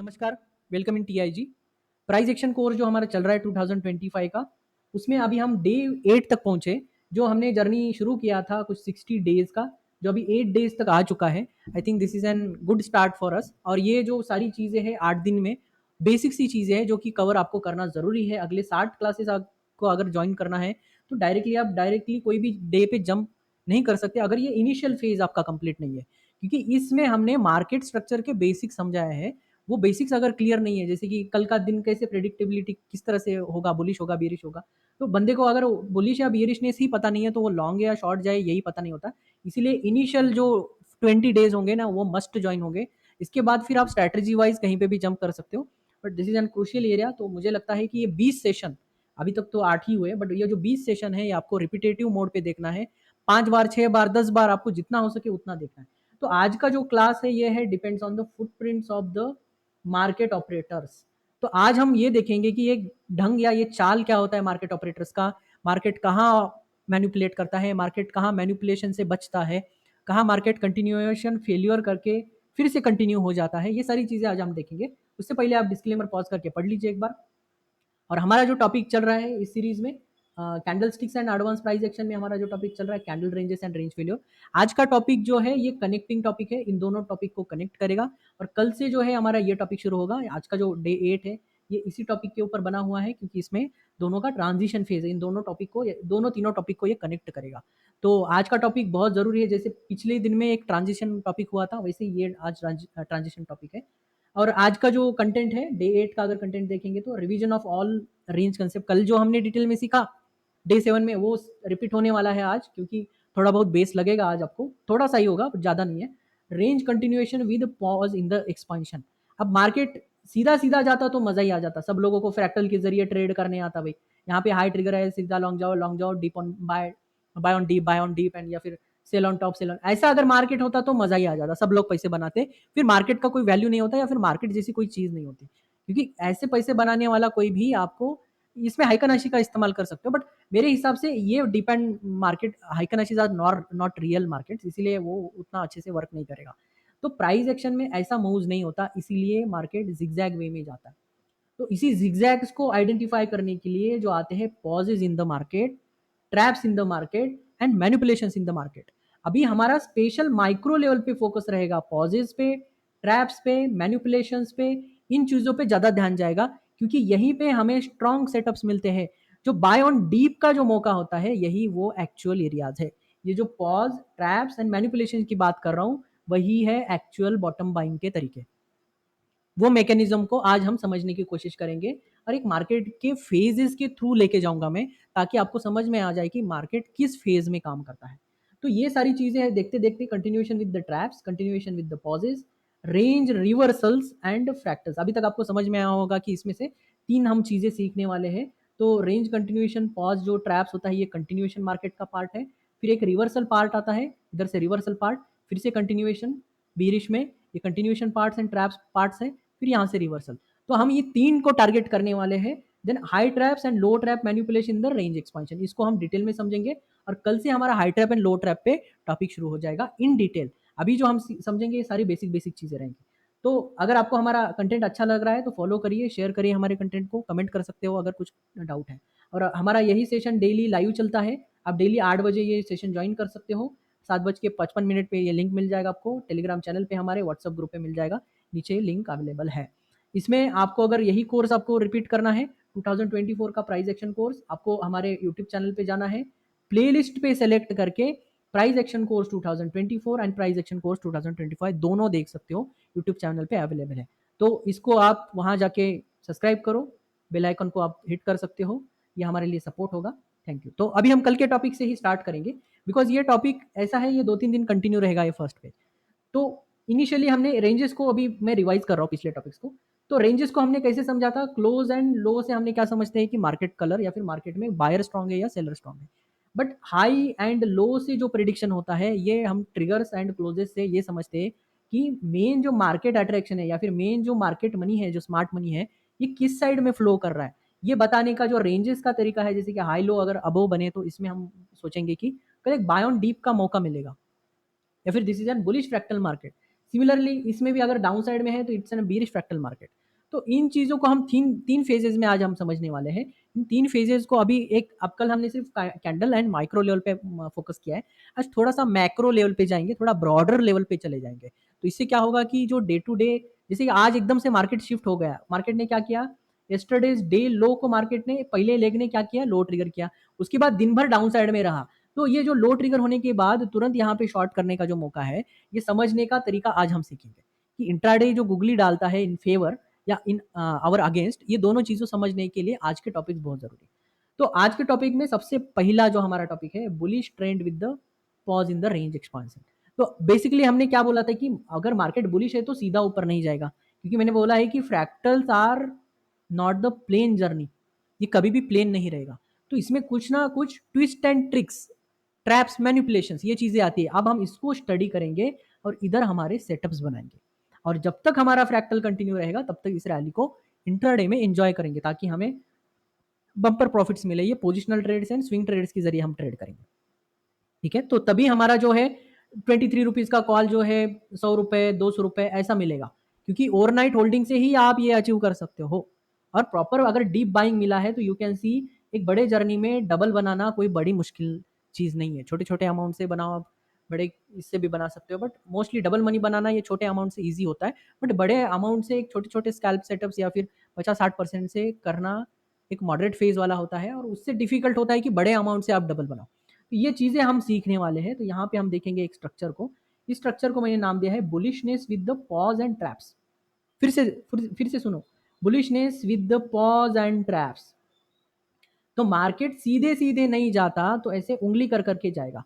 नमस्कार, welcome in TIG. Price action course जो हमारा चल रहा है 2025 का, उसमें अभी हम डे 8 तक पहुँचे। जो हमने जर्नी शुरू किया था कुछ 60 डेज़ का, जो अभी 8 डेज़ तक आ चुका है। I think this is an good start for us. और ये जो सारी चीज़ें हैं 8 दिन में, बेसिक सी चीज़ें हैं जो कि कवर आपको करना ज़रूरी है। अगले 60 क्लासेस आपको अगर जॉइन करना है, तो डायरेक्टली कोई भी डे पे जंप नहीं कर सकते अगर ये इनिशियल फेज़ आपका कंप्लीट नहीं है। क्योंकि इसमें हमने मार्केट स्ट्रक्चर के बेसिक समझाया है। वो बेसिक्स अगर क्लियर नहीं है, जैसे कि कल का दिन कैसे प्रेडिक्टेबिलिटी किस तरह से होगा, बुलिश होगा, बेयरिश होगा, तो बंदे को अगर बुलिश या बेयरिशनेस ही पता नहीं है, तो वो लॉन्ग या शॉर्ट जाए यही पता नहीं होता। इसीलिए इनिशियल जो 20 डेज होंगे ना, वो मस्ट ज्वाइन होंगे। इसके बाद फिर आप स्ट्रैटेजी वाइज कहीं पे भी जंप कर सकते हो। But this is N crucial area. तो मुझे लगता है कि ये 20 सेशन, अभी तक तो 8 ही हुए, बट ये जो 20 सेशन है ये आपको रिपीटेटिव मोड पे देखना है। 5 बार, 6 बार, 10 बार, आपको जितना हो सके उतना देखना है। तो आज का जो क्लास है ये है depends on the footprints of the market operators. तो आज हम ये देखेंगे कि ये ढंग या ये चाल क्या होता है मार्केट ऑपरेटर्स का। मार्केट कहाँ मैनिपुलेट करता है, मार्केट कहाँ मैनिपुलेशन से बचता है, कहाँ मार्केट कंटिन्यूएशन फेल्यूर करके फिर से कंटिन्यू हो जाता है। ये सारी चीज़ें आज हम देखेंगे। उससे पहले आप डिस्क्लेमर पॉज करके पढ़ लीजिए एक बार। और हमारा जो टॉपिक चल रहा है इस सीरीज में, candle sticks and advance price action में हमारा जो टॉपिक चल रहा है candle ranges and range failure. आज का टॉपिक जो है ये कनेक्टिंग टॉपिक है, इन दोनों टॉपिक को कनेक्ट करेगा। और कल से जो है हमारा ये टॉपिक शुरू होगा। आज का जो डे 8 है ये इसी टॉपिक के ऊपर बना हुआ है, क्योंकि इसमें दोनों का ट्रांजिशन फेज है। इन दोनों टॉपिक को, दोनों तीनों टॉपिक को ये कनेक्ट करेगा। तो आज का टॉपिक बहुत ज़रूरी है। जैसे पिछले दिन में एक ट्रांजिशन टॉपिक हुआ था, वैसे ये आज ट्रांजिशन टॉपिक है। और आज का जो कंटेंट है डे 8 का, अगर कंटेंट देखेंगे तो revision of all range concept. कल जो हमने डिटेल में सीखा डे 7 में, वो रिपीट होने वाला है आज, क्योंकि थोड़ा बहुत बेस लगेगा आज आपको, थोड़ा सा ही होगा, ज़्यादा नहीं है। Range continuation with pause in the expansion. अब मार्केट सीधा सीधा जाता तो मज़ा ही आ जाता, सब लोगों को फ्रैक्टल के जरिए ट्रेड करने आता। भाई यहाँ पे हाई ट्रिगर है, सीधा लॉन्ग जाओ, deep on buy, buy on deep, and या फिर sell on top, sell on. ऐसा अगर मार्केट होता तो मज़ा ही आ जाता, सब लोग पैसे बनाते। फिर मार्केट का कोई वैल्यू नहीं होता, या फिर मार्केट जैसी कोई चीज़ नहीं होती। क्योंकि ऐसे पैसे बनाने वाला कोई भी आपको, इसमें हाइकनाशी का इस्तेमाल कर सकते हो। बट मेरे हिसाब से ये डिपेंड, मार्केट हाइकनाशीज आर नॉट रियल मार्केट्स, इसीलिए वो उतना अच्छे से वर्क नहीं करेगा। तो प्राइस एक्शन में ऐसा मूव्स नहीं होता, इसीलिए मार्केट जिगजैग वे में जाता है। तो इसी जिगजैग्स को आइडेंटिफाई करने के लिए जो आते हैं pauses in the market, traps in the market and manipulations in the market. अभी हमारा स्पेशल माइक्रो लेवल पे फोकस रहेगा, पॉजेज पे, ट्रैप्स पे, मैनिपुलेशंस पे, इन चीज़ों पे ज़्यादा ध्यान जाएगा। क्योंकि यहीं पे हमें स्ट्रॉन्ग सेटअप्स मिलते हैं। जो बाय ऑन डीप का जो मौका होता है, यही वो एक्चुअल एरियाज है। ये जो पॉज, ट्रैप्स एंड मैनिपुलेशन की बात कर रहा हूँ, वही है एक्चुअल बॉटम बाइंग के तरीके। वो मैकेनिज्म को आज हम समझने की कोशिश करेंगे। और एक मार्केट के फेजेस के थ्रू लेके जाऊंगा मैं, ताकि आपको समझ में आ जाए कि मार्केट किस फेज में काम करता है। तो ये सारी चीजें हैं, देखते देखते continuation with the traps, continuation with the pauses, range reversals and fractals. अभी तक आपको समझ में आया होगा कि इसमें से 3 हम चीजें सीखने वाले हैं। तो रेंज कंटिन्यूएशन, पॉज, जो ट्रैप्स होता है, ये कंटिन्यूएशन मार्केट का पार्ट है। फिर एक रिवर्सल पार्ट आता है, इधर से रिवर्सल पार्ट, फिर से कंटिन्यूएशन बीरिश में, ये continuation parts and traps parts हैं, फिर यहाँ से रिवर्सल। तो हम ये 3 को टारगेट करने वाले हैं। Then high traps and low trap manipulation in the range expansion, इसको हम डिटेल में समझेंगे। और कल से हमारा high trap and low trap पे टॉपिक शुरू हो जाएगा इन डिटेल। अभी जो हम समझेंगे ये सारी बेसिक बेसिक चीजें रहेंगी। तो अगर आपको हमारा कंटेंट अच्छा लग रहा है तो फॉलो करिए, शेयर करिए हमारे कंटेंट को, कमेंट कर सकते हो अगर कुछ डाउट है। और हमारा यही सेशन डेली लाइव चलता है। आप डेली 8 बजे ये सेशन ज्वाइन कर सकते हो। 7:55 पे ये लिंक मिल जाएगा आपको, टेलीग्राम चैनल पे, हमारे व्हाट्सअप ग्रुप पे मिल जाएगा, नीचे लिंक अवेलेबल है। इसमें आपको अगर यही कोर्स आपको रिपीट करना है, 2024 का प्राइस एक्शन कोर्स, आपको हमारे यूट्यूब चैनल पे जाना है, प्लेलिस्ट पे सेलेक्ट करके price action course 2024 and price action course 2025 दोनों देख सकते हो, यूट्यूब चैनल पे अवेलेबल है। तो इसको आप वहाँ जाके सब्सक्राइब करो, बेल आइकन को आप हिट कर सकते हो, ये हमारे लिए सपोर्ट होगा। Thank you. तो अभी हम कल के टॉपिक से ही स्टार्ट करेंगे, बिकॉज ये टॉपिक ऐसा है, ये 2-3 दिन कंटिन्यू रहेगा ये फर्स्ट पे। तो इनिशियली हमने रेंजेस को, अभी मैं रिवाइज कर रहा हूँ पिछले टॉपिक्स को। तो रेंजेस को हमने कैसे समझा था, क्लोज एंड लो से हमने क्या समझते हैं कि मार्केट कलर, या फिर मार्केट में बायर स्ट्रांग है या सेलर स्ट्रांग है। बट हाई एंड लो से जो प्रिडिक्शन होता है, ये हम ट्रिगर्स एंड क्लोजेस से ये समझते हैं कि मेन जो मार्केट अट्रैक्शन है, या फिर मेन जो मार्केट मनी है, जो स्मार्ट मनी है, ये किस साइड में फ्लो कर रहा है, ये बताने का जो रेंजेस का तरीका है। जैसे कि हाई लो अगर अबव बने तो इसमें हम सोचेंगे कि कल एक बाय ऑन डीप का मौका मिलेगा, या फिर this is N bullish fractal market. Similarly इसमें भी अगर डाउन साइड में है तो it's N bearish fractal market. तो इन चीज़ों को हम तीन फेजेज़ में आज हम समझने वाले हैं। इन 3 फेजेज़ को अभी एक अब कल हमने सिर्फ कैंडल एंड माइक्रो लेवल पे फोकस किया है। आज थोड़ा-सा मैक्रो लेवल पे जाएँगे, थोड़ा ब्रॉडर लेवल पे चले जाएँगे। तो इससे क्या होगा कि जो डे टू डे जैसे कि आज एकदम से मार्केट शिफ्ट हो गया। मार्केट ने क्या किया? यस्टरडेज़ डे लो को मार्केट ने पहले लेग ने क्या किया? लो ट्रिगर किया। उसके बाद दिन भर डाउन साइड में रहा। तो ये जो लो ट्रिगर होने के बाद तुरंत यहाँ पे शॉर्ट करने का जो मौका है, ये समझने का तरीका आज हम सीखेंगे कि इंट्राडे जो गुगली डालता है इन फेवर या इन आवर अगेंस्ट, ये दोनों चीज़ों समझने के लिए आज के टॉपिक बहुत ज़रूरी है। तो आज के टॉपिक में सबसे पहला जो हमारा टॉपिक है bullish trend with the pause in the range expansion. तो बेसिकली हमने क्या बोला था कि अगर मार्केट बुलिश है तो सीधा ऊपर नहीं जाएगा, क्योंकि मैंने बोला है कि fractals are not the plain journey, ये कभी भी प्लेन नहीं रहेगा। तो इसमें कुछ ना कुछ twist and tricks, traps, manipulations, ये चीज़ें आती है। अब हम इसको स्टडी करेंगे और इधर हमारे सेटअप्स बनाएंगे। और जब तक हमारा फ्रैक्टल कंटिन्यू रहेगा तब तक इस रैली को इंट्राडे में एंजॉय करेंगे, ताकि हमें बम्पर प्रॉफिट्स मिले। ये positional trades and swing trades के जरिए हम ट्रेड करेंगे। ठीक है, तो तभी हमारा जो है 23 रुपीज़ का कॉल जो है 100 रुपये, 200 रुपये ऐसा मिलेगा, क्योंकि ओवरनाइट होल्डिंग से ही आप ये अचीव कर सकते हो। और प्रॉपर अगर डीप बाइंग मिला है तो यू कैन सी एक बड़े जर्नी में डबल बनाना कोई बड़ी मुश्किल चीज़ नहीं है। छोटे छोटे अमाउंट से बनाओ आप, बड़े इससे भी बना सकते हो, बट मोस्टली डबल मनी बनाना ये छोटे अमाउंट से ईजी होता है। बट बड़े अमाउंट से एक छोटे छोटे स्कैल्प सेटअप्स या फिर 50-60% से करना एक मॉडरेट फेज वाला होता है, और उससे डिफिकल्ट होता है कि बड़े अमाउंट से आप डबल बनाओ। तो ये चीज़ें हम सीखने वाले हैं। तो यहाँ पे हम देखेंगे एक स्ट्रक्चर को। इस स्ट्रक्चर को मैंने नाम दिया है bullishness with the pause and traps. फिर से सुनो, bullishness with the pause and traps. तो मार्केट सीधे सीधे नहीं जाता, तो ऐसे उंगली कर करके जाएगा।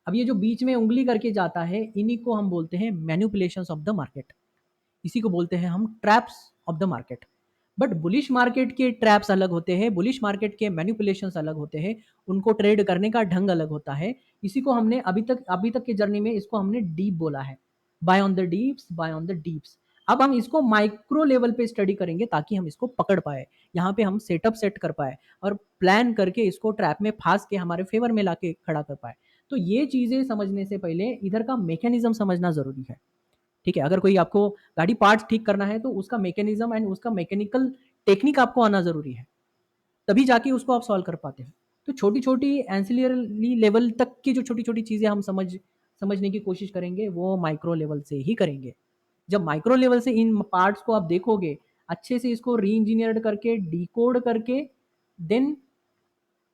अब ये जो बीच में उंगली करके जाता है, इन्हीं को हम बोलते हैं मैनिपुलेशंस ऑफ द मार्केट। इसी को बोलते हैं हम traps of the market. But bullish market के ट्रैप्स अलग होते हैं, बुलिश मार्केट के मैनिपुलेशंस अलग होते हैं, उनको ट्रेड करने का ढंग अलग होता है। इसी को हमने अभी तक की जर्नी में इसको हमने डीप बोला है, buy on the dips, buy on the dips. अब हम इसको माइक्रो लेवल पे स्टडी करेंगे ताकि हम इसको पकड़ पाए, यहाँ पे हम सेटअप सेट कर पाए और प्लान करके इसको ट्रैप में फांस के हमारे फेवर में लाके खड़ा कर पाए। तो ये चीज़ें समझने से पहले इधर का मैकेनिज्म समझना ज़रूरी है। ठीक है, अगर कोई आपको गाड़ी पार्ट्स ठीक करना है तो उसका मैकेनिज्म एंड उसका मैकेनिकल टेक्निक आपको आना ज़रूरी है, तभी जाके उसको आप सॉल्व कर पाते हैं। तो छोटी-छोटी एंसिलियरी लेवल तक की जो छोटी-छोटी चीज़ें हम समझने की कोशिश करेंगे, वो माइक्रो लेवल से ही करेंगे। जब माइक्रो लेवल से इन पार्ट्स को आप देखोगे, अच्छे से इसको री-इंजीनियर्ड करके, डिकोड करके, देन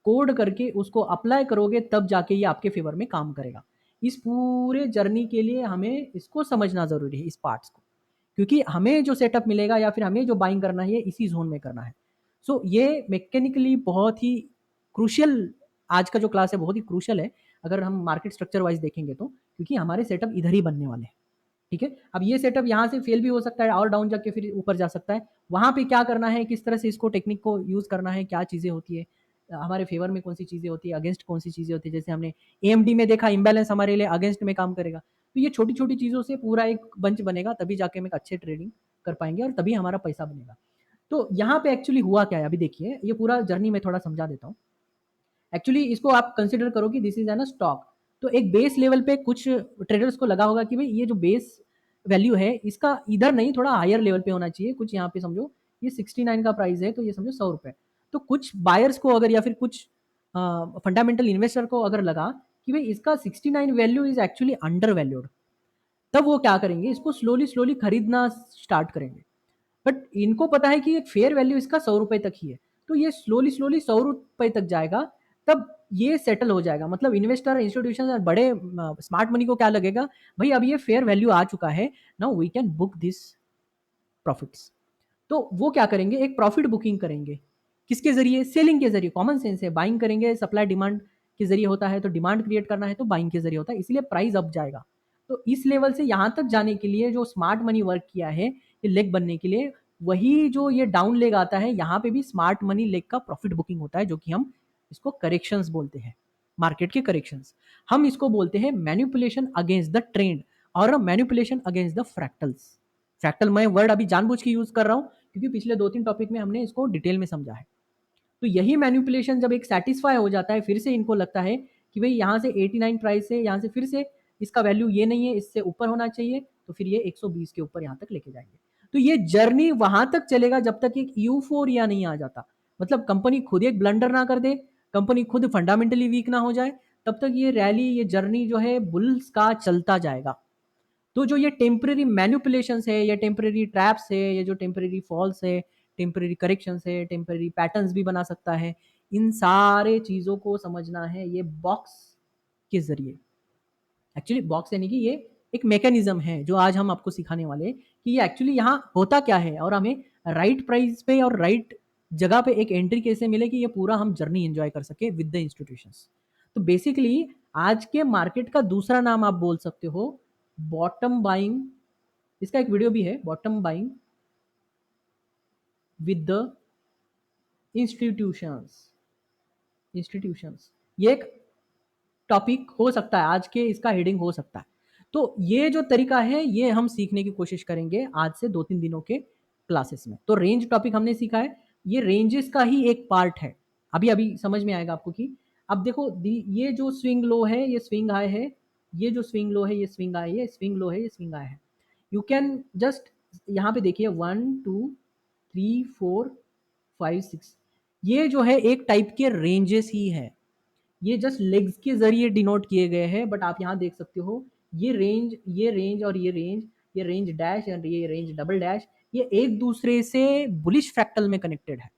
कोड करके उसको अप्लाई करोगे, तब जाके ये आपके फेवर में काम करेगा। इस पूरे जर्नी के लिए हमें इसको समझना ज़रूरी है, इस पार्ट्स को। क्योंकि हमें जो सेटअप मिलेगा या फिर हमें जो बाइंग करना है, ये इसी ज़ोन में करना है। सो ये मैकेनिकली बहुत ही क्रूशियल, आज का जो क्लास है बहुत ही क्रूशियल है, अगर हम मार्केट स्ट्रक्चर वाइज़ देखेंगे तो, क्योंकि हमारे सेटअप इधर ही बनने वाले हैं। ठीक है? अब ये सेटअप यहाँ से फेल भी हो सकता है और डाउन जाके फिर ऊपर जा सकता है। वहाँ पे क्या करना है, किस तरह से इसको टेक्निक को यूज़ करना है, क्या चीज़ें होती है, हमारे फ़ेवर में कौन-सी चीज़ें होती है, अगेंस्ट कौन-सी चीज़ें होती है। जैसे हमने एएमडी में देखा, इम्बैलेंस हमारे लिए अगेंस्ट में काम करेगा। तो ये छोटी-छोटी चीज़ों से पूरा एक बंच बनेगा, तभी जाके हम एक अच्छे ट्रेडिंग कर पाएँगे और तभी हमारा पैसा बनेगा। तो यहाँ पे एक्चुअली हुआ क्या है, अभी देखिए, ये पूरा जर्नी मैं थोड़ा समझा देता हूँ। एक्चुअली इसको आप कंसीडर करो कि this is an a stock. तो एक बेस लेवल पे कुछ ट्रेडर्स को लगा होगा कि भई ये जो बेस वैल्यू है, इसका इधर नहीं, थोड़ा हायर लेवल पे होना चाहिए। कुछ यहाँ पे समझो ये 69 का प्राइस है, तो ये समझो ₹100। तो कुछ बायर्स को अगर या फिर कुछ फंडामेंटल इन्वेस्टर को अगर लगा कि भई इसका 69 value is actually under valued, तब वो क्या करेंगे, इसको स्लोली खरीदना स्टार्ट करेंगे। बट इनको पता है कि एक फेयर वैल्यू इसका ₹100 तक ही है। तो ये स्लोली ₹100 तक जाएगा, तब ये सेटल हो जाएगा। मतलब इन्वेस्टर, इंस्टीट्यूशन और बड़े स्मार्ट मनी को क्या लगेगा, भई अब ये फेयर वैल्यू आ चुका है, now we can book this profits. तो वो क्या करेंगे, एक प्रॉफिट बुकिंग करेंगे। किसके ज़रिए? सेलिंग के ज़रिए। कॉमन सेंस है, बाइंग करेंगे, सप्लाई डिमांड के ज़रिए होता है, तो डिमांड क्रिएट करना है तो बाइंग के ज़रिए होता है, इसलिए प्राइस अप जाएगा। तो इस लेवल से यहाँ तक जाने के लिए जो स्मार्ट मनी वर्क किया है, ये लेग बनने के लिए, वही जो ये डाउन लेग आता है, यहाँ पे भी स्मार्ट मनी लेग का प्रॉफिट बुकिंग होता है, जो कि हम इसको करेक्शंस बोलते हैं, मार्केट के करेक्शंस। हम इसको बोलते हैं मैनिपुलेशन अगेंस्ट द ट्रेंड और manipulation against the fractals. Fractal मैं वर्ड अभी जानबूझ के यूज़ कर रहा हूँ, क्योंकि पिछले 2-3 टॉपिक में हमने इसको डिटेल में समझा है। तो यही मैनिपुलेशन जब एक सैटिस्फाई हो जाता है, फिर से इनको लगता है कि भई यहाँ से 89 प्राइस है, यहाँ से फिर से इसका वैल्यू ये नहीं है, इससे ऊपर होना चाहिए, तो फिर ये 120 के ऊपर यहाँ तक लेके जाएंगे। तो ये जर्नी वहां तक चलेगा जब तक एक यूफोरिया नहीं आ जाता, मतलब कंपनी खुद एक ब्लंडर ना कर दे, कंपनी खुद फंडामेंटली वीक ना हो जाए, तब तक ये रैली, ये जर्नी जो है बुल्स का चलता जाएगा। तो जो ये टेम्परेरी मैनिपुलेशंस है, या टेम्परेरी ट्रैप्स है, या जो टेम्परेरी फॉल्स है, टेम्परेरी करेक्शंस है, टेम्परेरी पैटर्न्स भी बना सकता है, इन सारे चीज़ों को समझना है ये बॉक्स के जरिए। एक्चुअली बॉक्स यानी कि ये एक मैकेनिज्म है जो आज हम आपको सिखाने वाले हैं कि ये एक्चुअली यहाँ होता क्या है, और हमें राइट प्राइस पे और राइट जगह पे एक एंट्री कैसे मिले कि ये पूरा हम जर्नी एंजॉय कर सके विद द इंस्टीट्यूशंस। तो बेसिकली आज के मार्केट का दूसरा नाम आप बोल सकते हो बॉटम बाइंग। इसका एक वीडियो भी है, bottom buying with the institutions. Institutions ये एक टॉपिक हो सकता है, आज के इसका हेडिंग हो सकता है। तो ये जो तरीका है ये हम सीखने की कोशिश करेंगे आज से 2-3 दिनों के क्लासेस में। तो रेंज टॉपिक हमने सीखा है, ये रेंजेस का ही एक पार्ट है। अभी अभी समझ में आएगा आपको कि अब देखो ये जो स्विंग लो है, ये स्विंग हाई है, ये जो स्विंग लो है, ये स्विंग हाई है, स्विंग लो है, ये स्विंग हाई है। यू कैन जस्ट यहाँ पे देखिए 1 2 3 4 5 6, ये जो है एक टाइप के रेंजेस ही है। ये जस्ट लेग्स के जरिए डिनोट किए गए हैं, बट आप यहाँ देख सकते हो ये रेंज, ये रेंज और ये रेंज, ये रेंज डैश और ये रेंज डबल डैश, ये एक दूसरे से बुलिश फ्रैक्टल में कनेक्टेड है।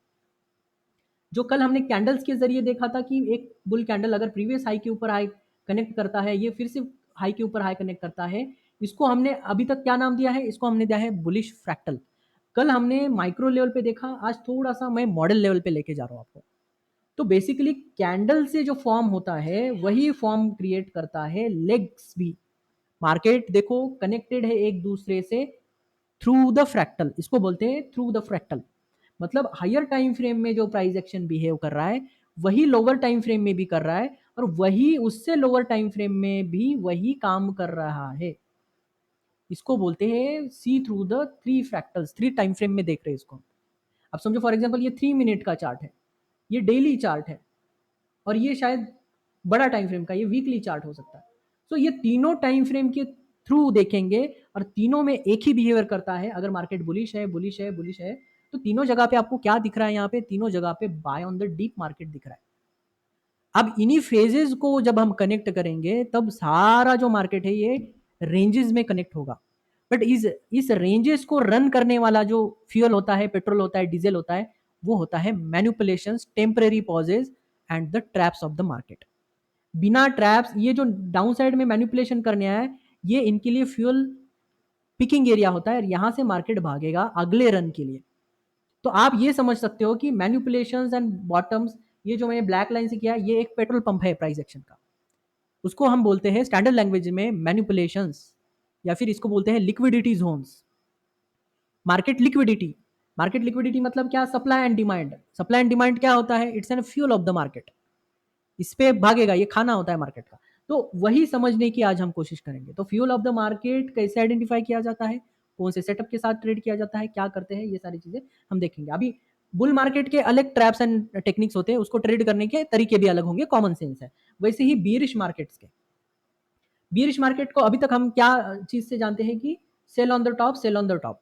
जो कल हमने कैंडल्स के जरिए देखा था कि एक बुल कैंडल अगर प्रीवियस हाई के ऊपर हाई कनेक्ट करता है, ये फिर से हाई के ऊपर हाई कनेक्ट करता है, इसको हमने अभी तक क्या नाम दिया है, इसको हमने दिया है बुलिश फ्रैक्टल। कल हमने माइक्रो लेवल पे देखा, आज थोड़ा सा मैं मॉडल लेवल पे लेके जा रहा हूँ आपको। तो बेसिकली कैंडल से जो फॉर्म होता है वही फॉर्म क्रिएट करता है लेग्स भी। मार्केट देखो कनेक्टेड है एक दूसरे से थ्रू द फ्रैक्टल, इसको बोलते हैं थ्रू द फ्रैक्टल। मतलब हायर टाइम फ्रेम में जो प्राइस एक्शन बिहेव कर रहा है वही लोअर टाइम फ्रेम में भी कर रहा है, और वही उससे लोअर टाइम फ्रेम में भी वही काम कर रहा है। इसको बोलते हैं see through the three fractals, three time frame में देख रहे हैं इसको। अब समझो फॉर एग्जांपल ये 3 मिनट का चार्ट है, ये डेली चार्ट है, और ये शायद बड़ा टाइम फ्रेम का, ये वीकली चार्ट हो सकता है। तो ये तीनों टाइम फ्रेम के थ्रू देखेंगे और तीनों में एक ही बिहेवियर करता है। अगर मार्केट बुलिश है, बुलिश है, बुलिश है, तो तीनों जगह पे आपको क्या दिख रहा है, यहाँ पे तीनों जगह पे buy on the dip market दिख रहा है। अब इन्हीं फेजेस को जब हम कनेक्ट करेंगे तब सारा जो मार्केट है ये रेंजेस में कनेक्ट होगा। बट इस रेंजेस को रन करने वाला जो फ्यूल होता है, पेट्रोल होता है, डीजल होता है, वो होता है manipulations, temporary pauses and the traps of the market. बिना ट्रैप्स, ये जो डाउन साइड में मैनिपुलेशन करने आया है, ये इनके लिए फ्यूल पिकिंग एरिया होता है, और यहां से मार्केट भागेगा अगले रन के लिए। तो आप ये समझ सकते हो कि मैनिपुलेशंस एंड बॉटम्स, ये जो मैंने ब्लैक लाइन से किया, ये एक पेट्रोल पंप है प्राइस एक्शन का। उसको हम बोलते हैं स्टैंडर्ड लैंग्वेज में मैनिपुलेशंस, या फिर इसको बोलते हैं liquidity zones. Market liquidity, market liquidity मतलब क्या, supply and demand. Supply and demand क्या होता है, it's an fuel of the market, इस पे भागेगा, ये खाना होता है मार्केट का। तो वही समझने की आज हम कोशिश करेंगे। तो फ्यूल ऑफ द मार्केट कैसे आइडेंटिफाई किया जाता है, कौन से सेटअप के साथ ट्रेड किया जाता है, क्या करते हैं, ये सारी चीजें हम देखेंगे। अभी बुल मार्केट के अलग ट्रैप्स एंड टेक्निक्स होते हैं, उसको ट्रेड करने के तरीके भी अलग होंगे, कॉमन सेंस है। वैसे ही बीरिश मार्केट्स के, बीरिश मार्केट को अभी तक हम क्या चीज से जानते हैं कि sell on the top, sell on the top.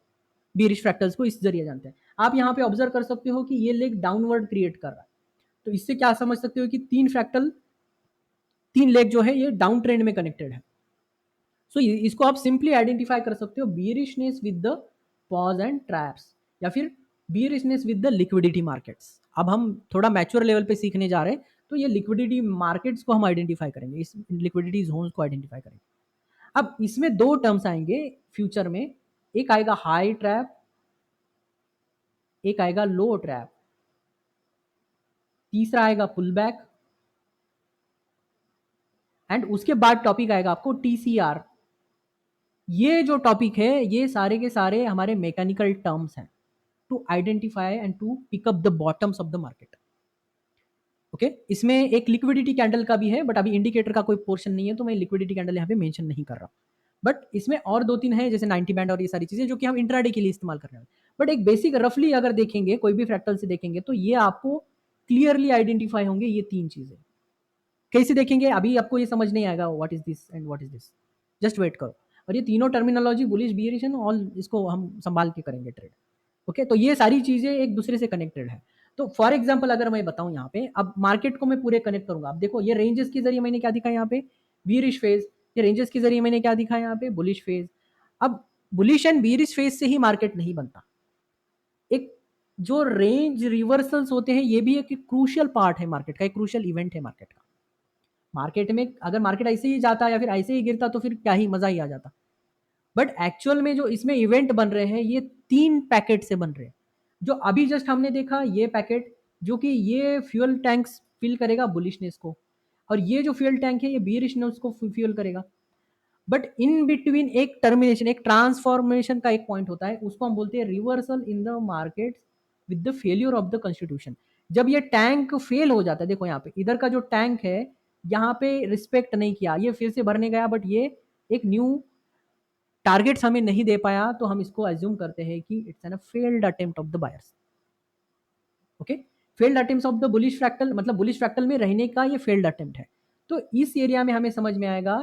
Bearish fractals को इस जरिए जानते हैं। आप यहाँ पे ऑब्जर्व कर सकते हो कि ये लेग डाउनवर्ड क्रिएट कर रहा है। तो इससे क्या समझ सकते हो कि तीन फ्रैक्टल, तीन लेग जो है ये डाउन ट्रेंड में कनेक्टेड है। सो इसको आप सिंपली आइडेंटिफाई कर सकते हो bearishness with the pause and traps, या फिर bearishness with the liquidity markets. अब हम थोड़ा मैच्योर लेवल पे सीखने जा रहे हैं, तो ये लिक्विडिटी मार्केट्स को हम आइडेंटिफाई करेंगे, इस लिक्विडिटी जोन्स को आइडेंटिफाई करेंगे। अब इसमें दो टर्म्स आएंगे फ्यूचर में, एक आएगा हाई ट्रैप, एक आएगा लो ट्रैप, तीसरा आएगा पुल बैक, एंड उसके बाद टॉपिक आएगा आपको टीसीआर। ये जो टॉपिक है ये सारे के सारे हमारे मैकेनिकल टर्म्स हैं to identify and to pick up the bottoms of the market. Okay, इसमें एक लिक्विडिटी कैंडल का भी है, बट अभी इंडिकेटर का कोई पोर्शन नहीं है, तो मैं लिक्विडिटी कैंडल यहाँ पे मेंशन नहीं कर रहा। बट इसमें और दो तीन है, जैसे 90 बैंड और ये सारी चीजें जो कि हम इंट्राडे के लिए इस्तेमाल कर रहे हैं। बट एक बेसिक रफली अगर देखेंगे, कोई भी फ्रैक्टल से देखेंगे, तो ये आपको क्लियरली आइडेंटिफाई होंगे ये तीन चीजें। कैसे देखेंगे, अभी आपको ये समझ नहीं आएगा what is this and what is this, just wait करो। और ये तीनों टर्मिनोलॉजी बुलिश बियरिश है, ऑल इसको हम संभाल के करेंगे ट्रेड। ओके, तो ये सारी चीज़ें एक दूसरे से कनेक्टेड है। तो फॉर एग्जाम्पल अगर मैं बताऊं यहाँ पे, अब मार्केट को मैं पूरे कनेक्ट करूंगा। अब देखो ये रेंजेस के जरिए मैंने क्या दिखा यहाँ पे, बियरिश फेज, ये रेंजेस के जरिए मैंने क्या दिखा यहाँ पे, बुलिश फेज। अब बुलिश एंड बियरिश फेज से ही मार्केट नहीं बनता, एक जो रेंज रिवर्सल्स होते हैं ये भी एक क्रूशियल पार्ट है मार्केट का, एक क्रूशियल इवेंट है मार्केट का। मार्केट में अगर मार्केट ऐसे ही जाता या फिर ऐसे ही गिरता तो फिर क्या ही मजा ही आ जाता। बट एक्चुअल में जो इसमें इवेंट बन रहे हैं ये 3 पैकेट से बन रहे हैं। जो अभी जस्ट हमने देखा ये पैकेट, जो कि ये फ्यूल टैंक्स फिल करेगा बुलिशनेस को, और ये जो फ्यूल टैंक है ये बियरिशनेस को फ्यूल करेगा। बट इन बिटवीन एक टर्मिनेशन, एक ट्रांसफॉर्मेशन का एक पॉइंट होता है, उसको हम बोलते हैं reversal in the market with the failure of the constitution. जब ये टैंक फेल हो जाता है, देखो यहाँ पे इधर का जो टैंक है यहाँ पे रिस्पेक्ट नहीं किया, ये फिर से भरने गया बट ये एक न्यू टारगेट्स हमें नहीं दे पाया, तो हम इसको एज्यूम करते हैं कि it's an failed attempt of the buyers. Okay, failed attempt of the bullish fractal, मतलब बुलिश फ्रैक्टल में रहने का ये फेल्ड अटेम्प्ट है। तो इस एरिया में हमें समझ में आएगा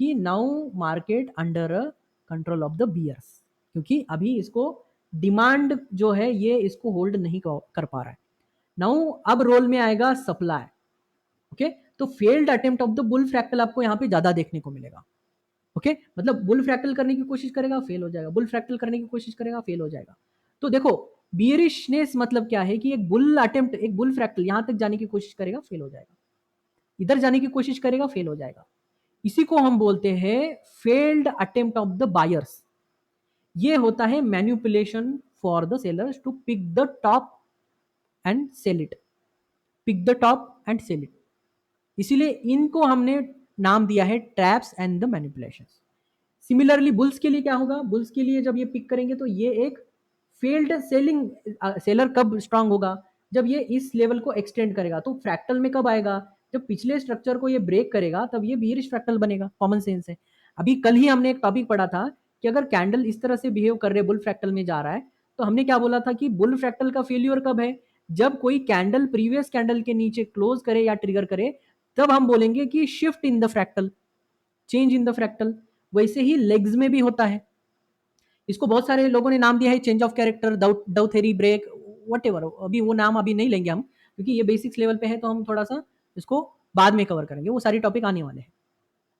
कि now market under control of the bears, क्योंकि अभी इसको डिमांड जो है ये इसको होल्ड नहीं कर पा रहा है। नाउ अब रोल में आएगा सप्लाई। ओके, तो failed attempt of the bull fractal आपको यहाँ पे ज्यादा देखने को मिलेगा। ओके, मतलब बुल फ्रैक्टल करने की कोशिश करेगा फेल हो जाएगा, बुल फ्रैक्टल करने की कोशिश करेगा फेल हो जाएगा। तो देखो बियरिशनेस मतलब क्या है कि एक बुल अटेम्प्ट, एक बुल फ्रैक्टल यहां तक जाने की कोशिश करेगा फेल हो जाएगा, इधर जाने की कोशिश करेगा फेल हो जाएगा। इसी को हम बोलते हैं failed attempt of the buyers. ये होता है manipulation for the sellers to pick the top and sell it, pick the top and sell it. इसीलिए इनको हमने नाम दिया है traps and the manipulation. Similarly bulls के लिए क्या होगा, बुल्स के लिए जब ये पिक करेंगे तो ये एक फेल्ड सेलिंग, सेलर कब स्ट्रांग होगा, जब ये इस लेवल को एक्सटेंड करेगा। तो फ्रैक्टल में कब आएगा, जब पिछले स्ट्रक्चर को ये ब्रेक करेगा तब ये बियरिश फ्रैक्टल बनेगा, कॉमन सेंस है। अभी कल ही हमने एक टॉपिक पढ़ा था कि अगर कैंडल इस तरह से बिहेव कर रहे बुल फ्रैक्टल में जा रहा है, तो हमने क्या बोला था कि बुल फ्रैक्टल का फेल्यूर कब है, जब कोई कैंडल प्रीवियस कैंडल के नीचे क्लोज करे या ट्रिगर करे, तब हम बोलेंगे कि shift in the fractal, change in the fractal. वैसे ही लेग्स में भी होता है, इसको बहुत सारे लोगों ने नाम दिया है चेंज ऑफ कैरेक्टर, डाउ थेरी ब्रेक, वट एवर। अभी वो नाम अभी नहीं लेंगे हम, क्योंकि ये बेसिक्स लेवल पे है, तो हम थोड़ा सा इसको बाद में कवर करेंगे, वो सारी टॉपिक आने वाले हैं।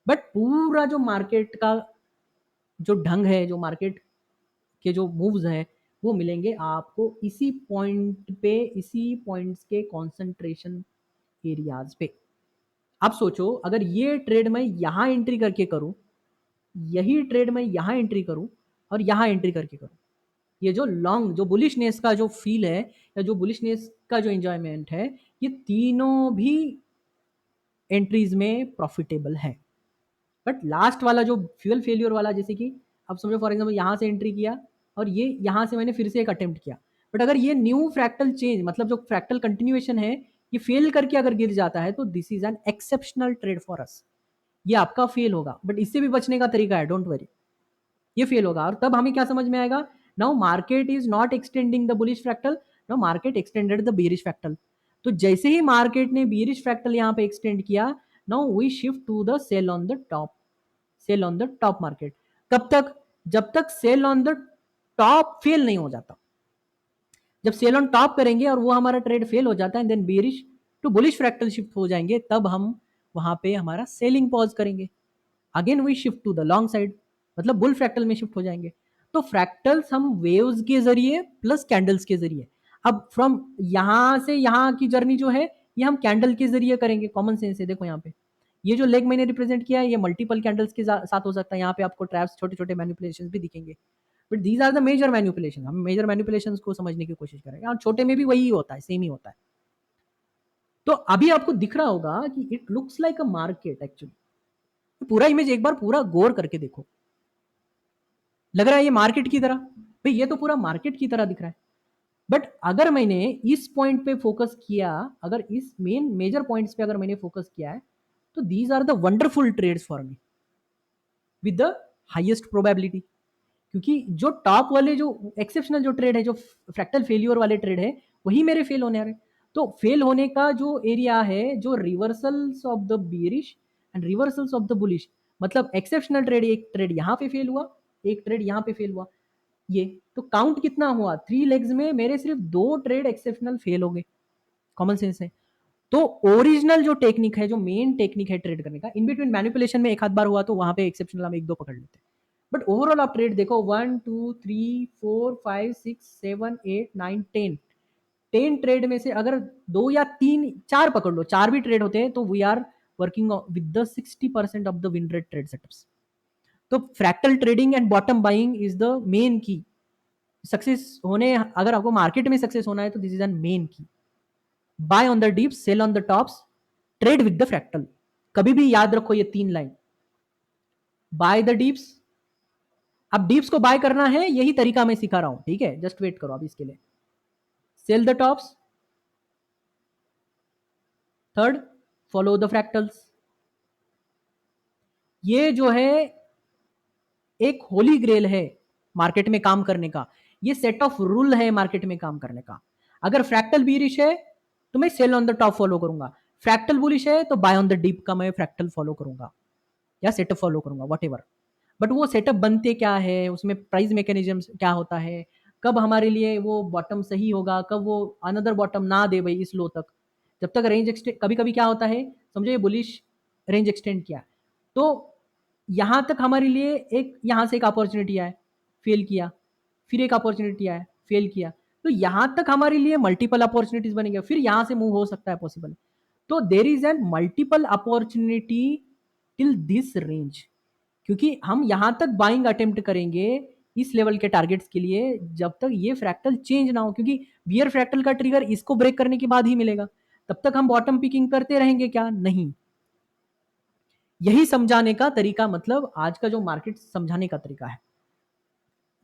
बट पूरा जो मार्केट का जो ढंग है, जो मार्केट के जो मूव्स हैं, वो मिलेंगे आपको इसी पॉइंट पे, इसी पॉइंट्स के कॉन्सेंट्रेशन एरियाज पे। आप सोचो अगर ये ट्रेड मैं यहां एंट्री करके करूं, यही ट्रेड मैं यहां एंट्री करूं और यहां एंट्री करके करूं, ये जो लॉन्ग, जो बुलिशनेस का जो फील है या जो बुलिशनेस का जो एंजॉयमेंट है, ये तीनों भी एंट्रीज में प्रॉफिटेबल है। बट लास्ट वाला जो फ्यूल फेलियर वाला, जैसे कि अब समझो फॉर एग्जाम्पल यहाँ से एंट्री किया और ये यहाँ से मैंने फिर से एक अटेम्प्ट किया, बट अगर ये न्यू फ्रैक्टल चेंज, मतलब जो फ्रैक्टल कंटिन्यूएशन है, ये फेल करके अगर गिर जाता है तो this is an exceptional trade for us, ये आपका फेल होगा। बट इससे भी बचने का तरीका है, डोंट वरी, ये फेल होगा। और तब हमें क्या समझ में आएगा, now market is not extending the bullish fractal, now market extended the bearish fractal. तो जैसे ही मार्केट ने बियरिश फ्रैक्टल यहाँ पे एक्सटेंड किया, now we shift to the sell on the top, sell on the top market. कब तक, जब तक sell on the top fail नहीं हो जाता। जब सेल ऑन टॉप करेंगे और वो हमारा ट्रेड फेल हो जाता है, then bearish to bullish fractal shift हो जाएंगे, तब हम वहां पे हमारा सेलिंग पॉज करेंगे, again we shift to the long side, मतलब बुल फ्रैक्टल में शिफ्ट हो जाएंगे। तो फ्रैक्टल्स हम वेव्स के जरिए प्लस कैंडल्स के जरिए, अब फ्रॉम यहां से यहां की जर्नी जो है ये हम कैंडल के जरिए करेंगे, कॉमन सेंस है। देखो यहाँ पे ये जो लेग मैंने रिप्रेजेंट किया है ये मल्टीपल कैंडल्स के साथ हो सकता है, यहाँ पे आपको ट्रैप्स, छोटे छोटे मैनिपुलेशन भी दिखेंगे, but these are the major manipulation. हम मेजर मैनिपुलेशन को समझने की कोशिश करेंगे, और छोटे में भी वही होता है, सेम ही होता है। तो अभी आपको दिख रहा होगा कि it looks like a market, actually पूरा इमेज एक बार पूरा गौर करके देखो, लग रहा है ये मार्केट की तरह, भाई ये तो पूरा मार्केट की तरह दिख रहा है। बट अगर मैंने इस पॉइंट पे फोकस किया, अगर इस मेन मेजर पॉइंट्स पे अगर मैंने फोकस किया है, तो these are the wonderful trades for me with the highest probability. क्योंकि जो टॉप वाले जो एक्सेप्शनल जो ट्रेड है, जो फ्रैक्टल फेलियर वाले ट्रेड है, वही मेरे फेल होने आ रहे। तो फेल होने का जो एरिया है, जो reversals of the bearish and reversals of the bullish, मतलब एक्सेप्शनल ट्रेड, एक ट्रेड यहाँ पे फेल हुआ, एक ट्रेड यहाँ पे फेल हुआ, ये तो काउंट कितना हुआ, 3 लेग्स में मेरे सिर्फ 2 ट्रेड एक्सेप्शनल फेल हो गए। कॉमन सेंस है। तो ओरिजिनल जो टेक्निक है, जो मेन टेक्निक है ट्रेड करने का, इन बिटवीन मैनिपुलेशन में एक आध बार हुआ तो वहां पे एक्सेप्शनल हम एक दो पकड़ लेते हैं, बट ओवरऑल आप ट्रेड देखो 1 2 3 4 5 6 7 8 9 10, 10 ट्रेड में से अगर 2 या 3 4 पकड़ लो, 4 भी ट्रेड होते हैं तो we are working with the 60% of the win rate trade setups. तो fractal trading and bottom buying is the main key success होने, अगर आपको मार्केट में सक्सेस होना है तो this is an main key. Buy on the dips, sell on the tops, trade with the fractal. कभी भी याद रखो ये 3 लाइन, बाय द डिप्स। अब डिप्स को बाय करना है, यही तरीका मैं सिखा रहा हूं, ठीक है, जस्ट वेट करो अब इसके लिए। Sell the tops, third follow the fractals. ये जो है एक होली ग्रेल है मार्केट में काम करने का, ये सेट ऑफ रूल है मार्केट में काम करने का। अगर फ्रैक्टल बीरिश है तो मैं sell on the top follow करूंगा, फ्रैक्टल बुलिश है तो बाय ऑन द डीप का मैं फ्रैक्टल फॉलो करूंगा या सेटअप फॉलो करूंगा, वट एवर। बट वो सेटअप बनते क्या है, उसमें प्राइस मैकेनिज्म क्या होता है, कब हमारे लिए वो बॉटम सही होगा, कब वो अनदर बॉटम ना दे भाई इस लो तक, जब तक रेंज एक्सटेंड, कभी कभी क्या होता है, समझो ये बुलिश रेंज एक्सटेंड किया तो यहाँ तक हमारे लिए एक, यहाँ से एक अपॉर्चुनिटी आए, फेल किया, फिर एक अपॉर्चुनिटी आए, फेल किया, तो यहाँ तक हमारे लिए मल्टीपल अपॉर्चुनिटीज बनेंगे, फिर यहाँ से मूव हो सकता है पॉसिबल। तो there is an multiple opportunity till this range, क्योंकि हम यहां तक बाइंग अटेम्प्ट करेंगे इस लेवल के टारगेट्स के लिए जब तक ये फ्रैक्टल चेंज ना हो, क्योंकि बियर फ्रैक्टल का ट्रिगर इसको ब्रेक करने के बाद ही मिलेगा, तब तक हम बॉटम पिकिंग करते रहेंगे क्या, नहीं। यही समझाने का तरीका, मतलब आज का जो मार्केट समझाने का तरीका है।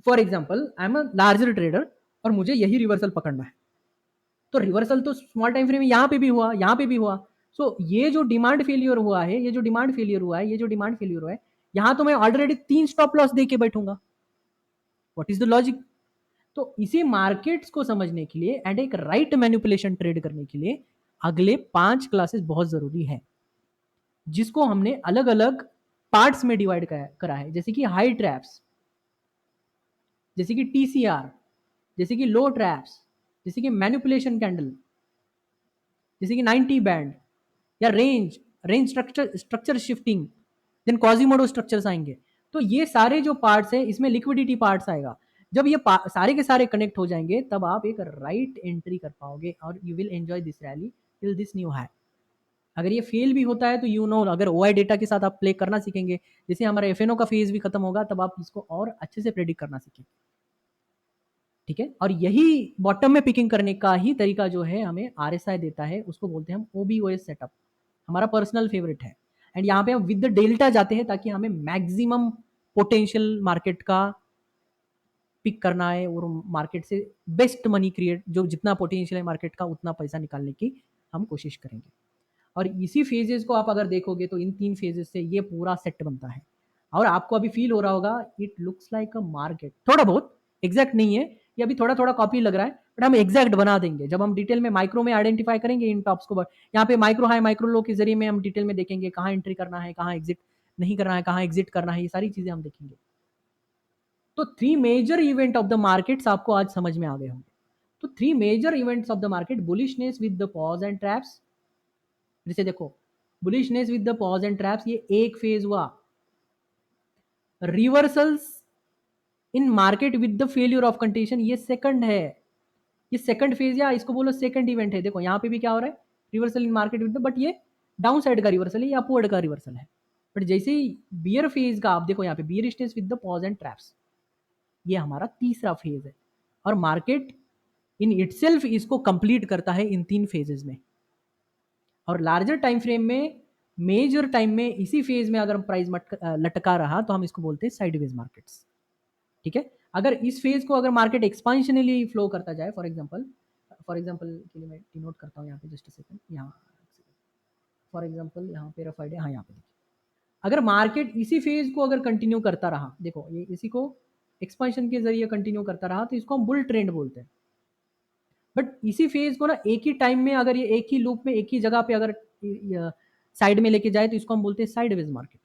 For example I am a larger trader और मुझे यही रिवर्सल पकड़ना है, तो रिवर्सल तो स्मॉल टाइम फ्रेम में यहाँ पे भी हुआ, यहाँ पे भी हुआ, सो ये जो डिमांड फेलियर हुआ है, ये जो डिमांड फेलियर हुआ है, ये जो डिमांड फेलियर हुआ है, यहाँ तो मैं ऑलरेडी 3 स्टॉप लॉस दे के बैठूंगा। What is the logic? तो इसी मार्केट्स को समझने के लिए एंड एक राइट मैनिपुलेशन ट्रेड करने के लिए अगले 5 क्लासेस बहुत जरूरी है, जिसको हमने अलग अलग पार्ट्स में डिवाइड करा है, जैसे कि हाई ट्रैप्स, जैसे कि टीसीआर, जैसे कि लो ट्रैप्स, जैसे कि मैनिपुलेशन कैंडल, जैसे कि 90 बैंड या range, range structure shifting, then quasimodo structures आएंगे। तो ये सारे जो पार्ट्स है, इसमें लिक्विडिटी पार्ट्स आएगा। जब ये सारे के सारे कनेक्ट हो जाएंगे तब आप एक राइट एंट्री कर पाओगे और you will enjoy this rally till this new high. अगर ये फेल भी होता है तो यू नो, अगर ओआई डेटा के साथ आप प्ले करना सीखेंगे, जैसे हमारा एफएनओ का फेज भी खत्म होगा, तब आप इसको और अच्छे से प्रेडिक्ट करना सीखेंगे, ठीक है। और यही बॉटम में पिकिंग करने का ही तरीका जो है हमें आरएसआई देता है, उसको बोलते हैं हम ओबीओएस सेटअप, हमारा पर्सनल फेवरेट है। एंड यहाँ पे हम विद द डेल्टा जाते हैं ताकि हमें मैक्सिमम पोटेंशियल मार्केट का पिक करना है और मार्केट से बेस्ट मनी क्रिएट, जो जितना पोटेंशियल है मार्केट का उतना पैसा निकालने की हम कोशिश करेंगे। और इसी फेजेस को आप अगर देखोगे तो इन 3 फेजेस से ये पूरा सेट बनता है। और आपको अभी फील हो रहा होगा it looks like a market, थोड़ा बहुत एग्जैक्ट नहीं है, ये अभी थोड़ा थोड़ा कॉपी लग रहा है, बट हम एग्जैक्ट बना देंगे जब हम डिटेल में माइक्रो में आइडेंटिफाई करेंगे इन टॉप्स को। यहाँ पे माइक्रो हाई माइक्रो लो के जरिए में हम डिटेल में देखेंगे कहाँ एंट्री करना है, कहाँ एग्जिट नहीं करना है, कहाँ एग्जिट करना है, ये सारी चीजें हम देखेंगे। तो 3 major event of the markets आपको आज समझ में आ गए होंगे। तो 3 major events of the market, bullishness with the pause and traps, जैसे देखो bullishness with the pause and traps ये एक फेज हुआ, reversals in market with the failure of condition ये सेकंड है, ये सेकंड फेज या इसको बोलो सेकंड इवेंट है। देखो यहाँ पे भी क्या हो रहा है, reversal in market with the, but ये डाउन साइड का रिवर्सल है या अपवर्ड का रिवर्सल है। बट जैसे ही बियर फेज का आप देखो यहाँ पे bearishness with the pause and traps, ये हमारा तीसरा फेज है और मार्केट इन इटसेल्फ इसको कंप्लीट करता है इन 3 फेजेस में। और लार्जर टाइम फ्रेम में मेजर टाइम में इसी फेज में अगर प्राइस लटका रहा तो हम इसको बोलते हैं साइडवेज मार्केट्स, ठीक है। अगर इस फेज को अगर मार्केट एक्सपांशनली फ्लो करता जाए, फॉर एग्जांपल के लिए मैं डिनोट करता हूँ यहाँ पे, जस्ट सेकंड, यहाँ फॉर एग्जांपल यहाँ पे रफ आइडिया, हाँ यहाँ पे देखिए, अगर मार्केट इसी फेज को अगर कंटिन्यू करता रहा, देखो ये इसी को एक्सपांशन के जरिए कंटिन्यू करता रहा तो इसको हम बुल ट्रेंड बोलते हैं। बट इसी फेज को ना एक ही टाइम में अगर ये एक ही लूप में एक ही जगह पे अगर साइड में लेके जाए तो इसको हम बोलते हैं साइडवेज मार्केट।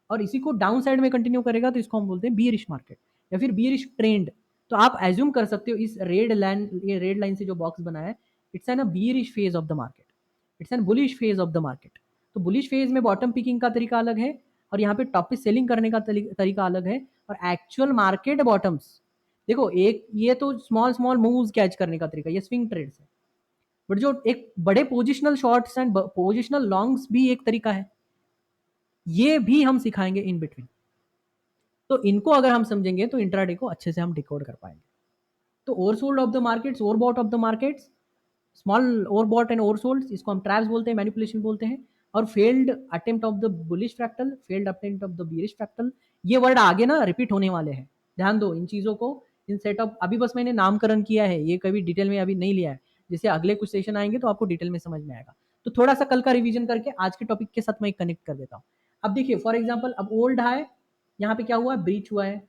और इसी को डाउन साइड में कंटिन्यू करेगा तो इसको हम बोलते हैं बियरिश मार्केट या फिर बियरिश ट्रेंड। तो आप एज्यूम कर सकते हो इस रेड लाइन से जो बॉक्स बना है, it's an a bearish phase of the market, it's an bullish phase of the market. तो बुलिश फेज में बॉटम पिकिंग का तरीका अलग है और यहाँ पे टॉप पे सेलिंग करने का तरीका अलग है। और एक्चुअल मार्केट बॉटम्स देखो, एक ये तो स्मॉल स्मॉल मूव्स कैच करने का तरीका, ये स्विंग ट्रेड्स है, बट जो एक बड़े positional shorts and positional longs भी एक तरीका है, ये भी हम सिखाएंगे इन बिटवीन। तो इनको अगर हम समझेंगे तो इंट्राडे को अच्छे से हम डिकोड कर पाएंगे। तो oversold of the markets, overbought of the markets, small overbought and oversold, इसको हम ट्रैप्स बोलते हैं, मैनिपुलेशन बोलते हैं। और failed attempt of the bullish fractal, failed attempt of the bearish fractal, ये वर्ड आगे ना रिपीट होने वाले हैं, ध्यान दो इन चीज़ों को। इन सेटअप अभी बस मैंने नामकरण किया है, ये कभी डिटेल में अभी नहीं लिया है, जैसे अगले कुछ सेशन आएंगे तो आपको डिटेल में समझ में आएगा। तो थोड़ा सा कल का रिवीजन करके आज के टॉपिक के साथ मैं कनेक्ट कर देता हूँ। अब देखिए फॉर एग्जाम्पल, अब ओल्ड हाई यहाँ पे क्या हुआ, ब्रीच हुआ है।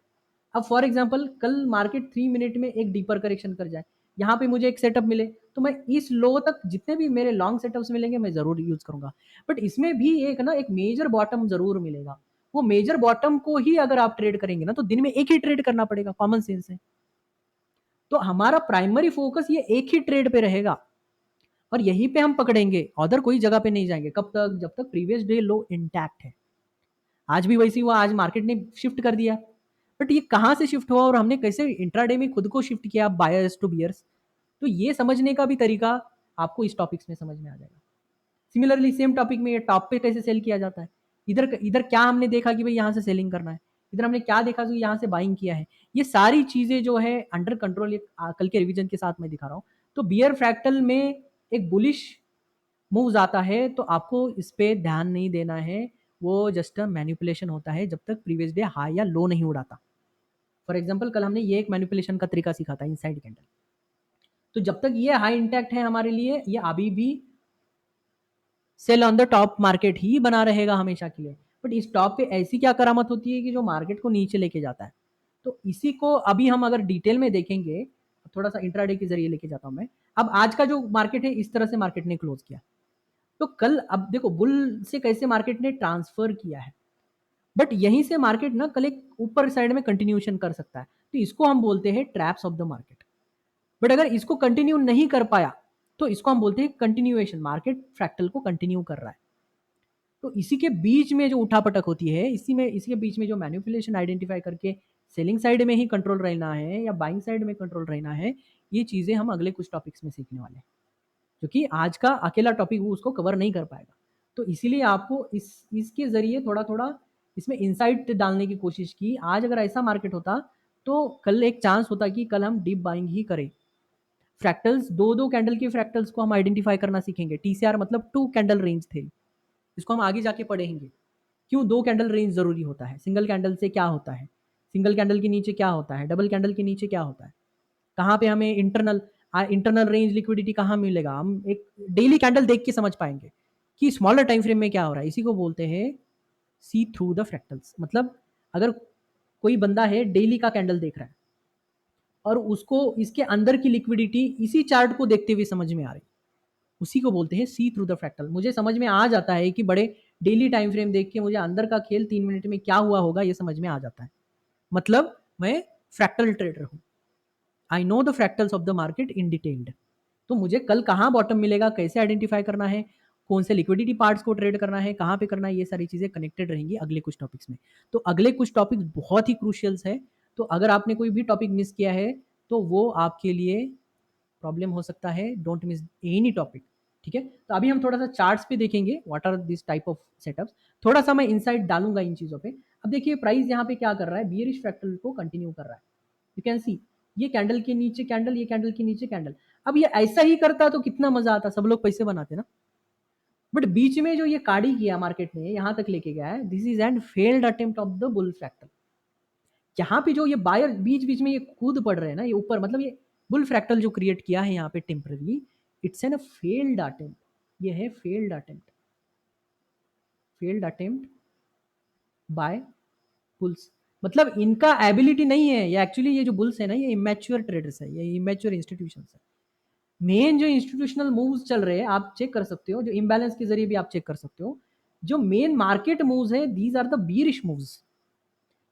अब फॉर एग्जाम्पल कल मार्केट 3 मिनट में एक डीपर करेक्शन कर जाए, यहाँ पे मुझे एक सेटअप मिले, तो मैं इस लो तक जितने भी मेरे लॉन्ग सेटअप्स मिलेंगे मैं जरूर यूज करूंगा। बट इसमें भी एक ना एक मेजर बॉटम जरूर मिलेगा, वो मेजर बॉटम को ही अगर आप ट्रेड करेंगे ना तो दिन में एक ही ट्रेड करना पड़ेगा, कॉमन सेंस है। तो हमारा प्राइमरी फोकस ये एक ही ट्रेड पे रहेगा और यहीं पे हम पकड़ेंगे, अदर कोई जगह पे नहीं जाएंगे। कब तक, जब तक प्रीवियस डे लो इंटैक्ट है। आज भी वैसे हुआ, आज मार्केट ने शिफ्ट कर दिया, बट ये कहाँ से शिफ्ट हुआ और हमने कैसे इंट्राडे में खुद को शिफ्ट किया बायर्स टू बियर्स, तो ये समझने का भी तरीका आपको इस टॉपिक्स में समझ में आ जाएगा। सिमिलरली सेम टॉपिक में ये टॉप पे कैसे सेल किया जाता है, इधर इधर क्या हमने देखा कि भाई यहाँ से सेलिंग करना है, इधर हमने क्या देखा कि यहाँ से बाइंग किया है, ये सारी चीजें जो है अंडर कंट्रोल कल के रिवीजन के साथ मैं दिखा रहा हूँ। तो बियर फ्रैक्टल में एक बुलिश मूव्स आता है तो आपको इस पे ध्यान नहीं देना है, वो जस्ट अ मैनिपुलेशन होता है जब तक प्रीवियस डे हाई या लो नहीं उड़ाता। फॉर एग्जाम्पल कल हमने ये एक मैनिपुलेशन का तरीका सीखा था इनसाइड कैंडल। तो जब तक ये हाई इंटैक्ट है हमारे लिए, ये अभी भी sell on the top market ही बना रहेगा हमेशा के लिए। बट इस टॉप पे ऐसी क्या करामत होती है कि जो मार्केट को नीचे लेके जाता है। तो इसी को अभी हम अगर डिटेल में देखेंगे, थोड़ा सा इंट्राडे के जरिए लेके जाता हूं मैं। अब आज का जो मार्केट है इस तरह से मार्केट ने क्लोज किया, तो कल अब देखो बुल से कैसे मार्केट ने ट्रांसफर किया है, बट यहीं से मार्केट ना कल एक ऊपर साइड में कंटिन्यूएशन कर सकता है, तो इसको हम बोलते हैं traps of the market. But अगर इसको कंटिन्यू नहीं कर पाया तो इसको हम बोलते हैं कंटिन्यूएशन, मार्केट फ्रैक्टल को कंटिन्यू कर रहा है। तो इसी के बीच में जो उठापटक होती है, इसी के बीच में जो मैनिपुलेशन आइडेंटिफाई करके सेलिंग साइड में ही कंट्रोल रहना है या बाइंग साइड में कंट्रोल रहना है, ये चीजें हम अगले कुछ टॉपिक्स में सीखने वाले हैं, क्योंकि आज का अकेला टॉपिक वो उसको कवर नहीं कर पाएगा। तो इसीलिए आपको इसके जरिए थोड़ा थोड़ा इसमें इंसाइट डालने की कोशिश की। आज अगर ऐसा मार्केट होता तो कल एक चांस होता कि कल हम डीप बाइंग ही करें। फ्रैक्टल्स, दो दो कैंडल के फ्रैक्टल्स को हम आइडेंटिफाई करना सीखेंगे। टीसीआर मतलब 2 कैंडल रेंज थे, इसको हम आगे जाके पढ़ेंगे। क्यों 2 कैंडल रेंज जरूरी होता है, सिंगल कैंडल से क्या होता है, सिंगल कैंडल के नीचे क्या होता है, डबल कैंडल के नीचे क्या होता है, कहाँ पे हमें इंटरनल रेंज लिक्विडिटी कहाँ मिलेगा, हम एक डेली कैंडल देख के समझ पाएंगे कि स्मॉलर टाइम फ्रेम में क्या हो रहा है। इसी को बोलते हैं सी थ्रू द फ्रैक्टल्स। मतलब अगर कोई बंदा है डेली का कैंडल देख रहा है और उसको इसके अंदर की लिक्विडिटी इसी चार्ट को देखते हुए समझ में आ रही, उसी को बोलते हैं सी थ्रू द फ्रैक्टल। मुझे समझ में आ जाता है कि बड़े डेली टाइम फ्रेम देख के मुझे अंदर का खेल 3 मिनट में क्या हुआ होगा ये समझ में आ जाता है, मतलब मैं फ्रैक्टल ट्रेडर हूँ। I know the fractals of the market in detailed. तो मुझे कल कहाँ बॉटम मिलेगा, कैसे आइडेंटिफाई करना है, कौन से लिक्विडिटी पार्ट्स को ट्रेड करना है, कहाँ पे करना है, ये सारी चीजें कनेक्टेड रहेंगी अगले कुछ टॉपिक्स में। तो अगले कुछ टॉपिक्स बहुत ही क्रूशियल्स है, तो अगर आपने कोई भी टॉपिक मिस किया है तो वो आपके लिए प्रॉब्लम हो सकता है। डोंट मिस एनी टॉपिक, ठीक है। तो अभी हम थोड़ा सा चार्ट्स पे देखेंगे what are this type of setups, थोड़ा सा मैं इनसाइट डालूंगा इन चीजों पे। अब देखिए प्राइस यहाँ पे क्या कर रहा है, बियरिश फ्रैक्टल को कंटिन्यू कर रहा है। यू कैन सी ये कैंडल के नीचे कैंडल, ये कैंडल के नीचे कैंडल। अब ये ऐसा ही करता तो कितना मजा आता, सब लोग पैसे बनाते ना। बट बीच में जो ये काड़ी किया मार्केट ने यहाँ तक लेके गया है, this is and failed attempt of the bull fractal. यहाँ पे जो ये बायर बीच बीच में ये कूद पड़ रहे हैं ना ये ऊपर, मतलब ये बुल फ्रैक्टल जो क्रिएट किया है यहाँ पे temporary, it's an a failed attempt. ये है failed attempt, failed attempt bye bulls. मतलब इनका एबिलिटी नहीं है, ये एक्चुअली ये जो बुल्स है ना ये इमेच्योर ट्रेडर्स है, ये इमेच्योर इंस्टीट्यूशन है। मेन जो इंस्टीट्यूशनल मूव्स चल रहे हैं आप चेक कर सकते हो, जो इम्बैलेंस के जरिए भी आप चेक कर सकते हो। जो मेन मार्केट मूव्स है these are the bearish moves.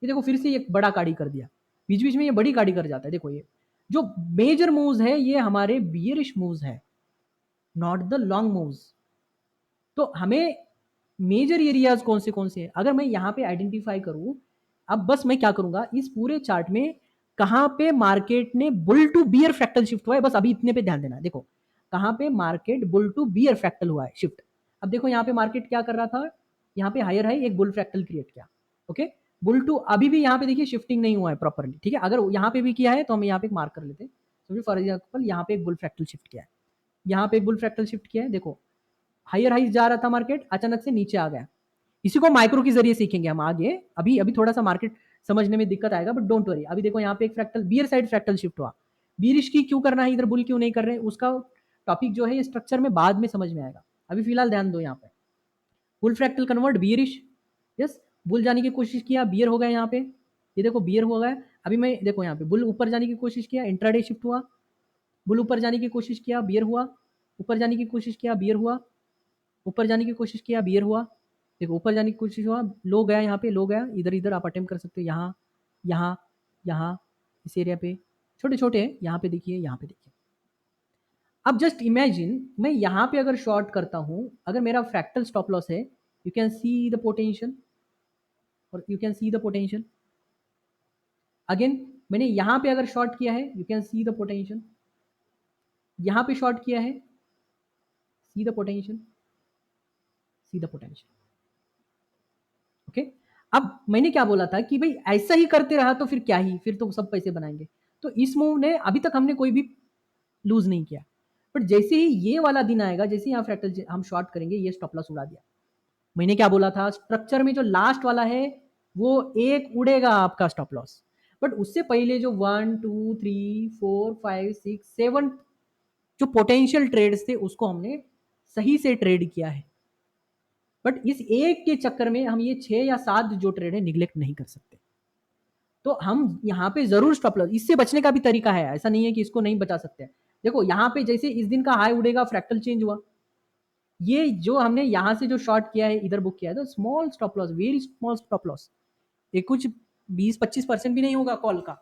ये देखो फिर से एक बड़ा गाड़ी कर दिया, बीच बीच में ये बड़ी गाड़ी कर जाता है। देखो ये जो मेजर मूव्स है ये हमारे बियरिश मूव्स है, नॉट द लॉन्ग मूव्स। तो हमें मेजर एरियाज कौन से हैं, अगर मैं यहाँ पे आइडेंटिफाई करूँ, अब बस मैं क्या करूंगा इस पूरे चार्ट में कहाँ पे मार्केट ने bull to bear fractal shift हुआ है, बस अभी इतने पे ध्यान देना है। देखो कहाँ पे market bull to bear fractal हुआ है शिफ्ट। अब देखो यहाँ पे मार्केट क्या कर रहा था, यहाँ पे हायर हाई एक बुल फ्रैक्टल क्रिएट किया, ओके। बुल टू अभी भी यहाँ पे देखिए शिफ्टिंग नहीं हुआ है प्रॉपरली, ठीक है। अगर यहाँ पे भी किया है तो हम यहाँ पे मार्क कर लेते हैं, फॉर एग्जाम्पल यहाँ पे एक बुल फ्रैक्टल शिफ्ट किया है, यहाँ पे एक बुल फ्रैक्टल शिफ्ट किया है। देखो हायर हाई जा रहा था मार्केट, अचानक से नीचे आ गया। इसी को माइक्रो के जरिए सीखेंगे हम आगे, अभी अभी थोड़ा सा मार्केट समझने में दिक्कत आएगा, बट डोंट वरी। अभी देखो यहाँ पे एक fractal bear side fractal shift हुआ, बीरिश की क्यों करना है इधर, बुल क्यों नहीं कर रहे हैं, उसका टॉपिक जो है ये स्ट्रक्चर में बाद में समझ में आएगा, अभी फिलहाल ध्यान दो यहाँ पे। Bull fractal convert bearish, yes, bull जाने की कोशिश किया, बियर हो गया यहाँ पे, ये देखो बियर हो गया। अभी मैं देखो यहाँ पे बुल ऊपर जाने की कोशिश किया, इंट्राडे शिफ्ट हुआ, बुल ऊपर जाने की कोशिश किया, बियर हुआ, ऊपर जाने की कोशिश किया, बियर हुआ, ऊपर जाने की कोशिश किया, बियर हुआ। देखो ऊपर जाने की कोशिश हुआ, लो गया, यहाँ पे लो गया, इधर इधर आप अटेम्प्ट कर सकते हो, यहाँ यहाँ यहाँ इस एरिया पे छोटे छोटे हैं, यहाँ पे देखिए, यहाँ पे देखिए। अब जस्ट इमेजिन मैं यहाँ पे अगर शॉर्ट करता हूँ, अगर मेरा फ्रैक्टल स्टॉप लॉस है, you can see the potential, और you can see the potential again. मैंने यहाँ पे अगर शॉर्ट किया है, you can see the potential, यहाँ पे शॉर्ट किया है, see the potential, see the potential, okay. अब मैंने क्या बोला था कि भाई ऐसा ही करते रहा तो फिर क्या ही, फिर तो सब पैसे बनाएंगे। तो इस मूव ने अभी तक हमने कोई भी लूज नहीं किया, बट जैसे ही ये वाला दिन आएगा, जैसे ही यहाँ फ्रैक्टल हम शॉर्ट करेंगे, ये स्टॉप लॉस उड़ा दिया। मैंने क्या बोला था, स्ट्रक्चर में जो लास्ट वाला है वो एक उड़ेगा आपका स्टॉप लॉस, बट उससे पहले जो 1 2 3 4 5 6 7 जो पोटेंशियल ट्रेड्स थे उसको हमने सही से ट्रेड किया है। बट इस एक के चक्कर में हम ये 6 या 7 जो ट्रेड है निग्लेक्ट नहीं कर सकते। तो हम यहाँ पे जरूर स्टॉप लॉस, इससे बचने का भी तरीका है, ऐसा नहीं है कि इसको नहीं बचा सकते। देखो यहाँ पे जैसे इस दिन का हाई उड़ेगा, फ्रैक्टल चेंज हुआ, ये जो हमने यहाँ से जो शॉर्ट किया है, इधर बुक किया है, तो small stop loss, very small stop loss, ये कुछ 20-25% भी नहीं होगा कॉल का।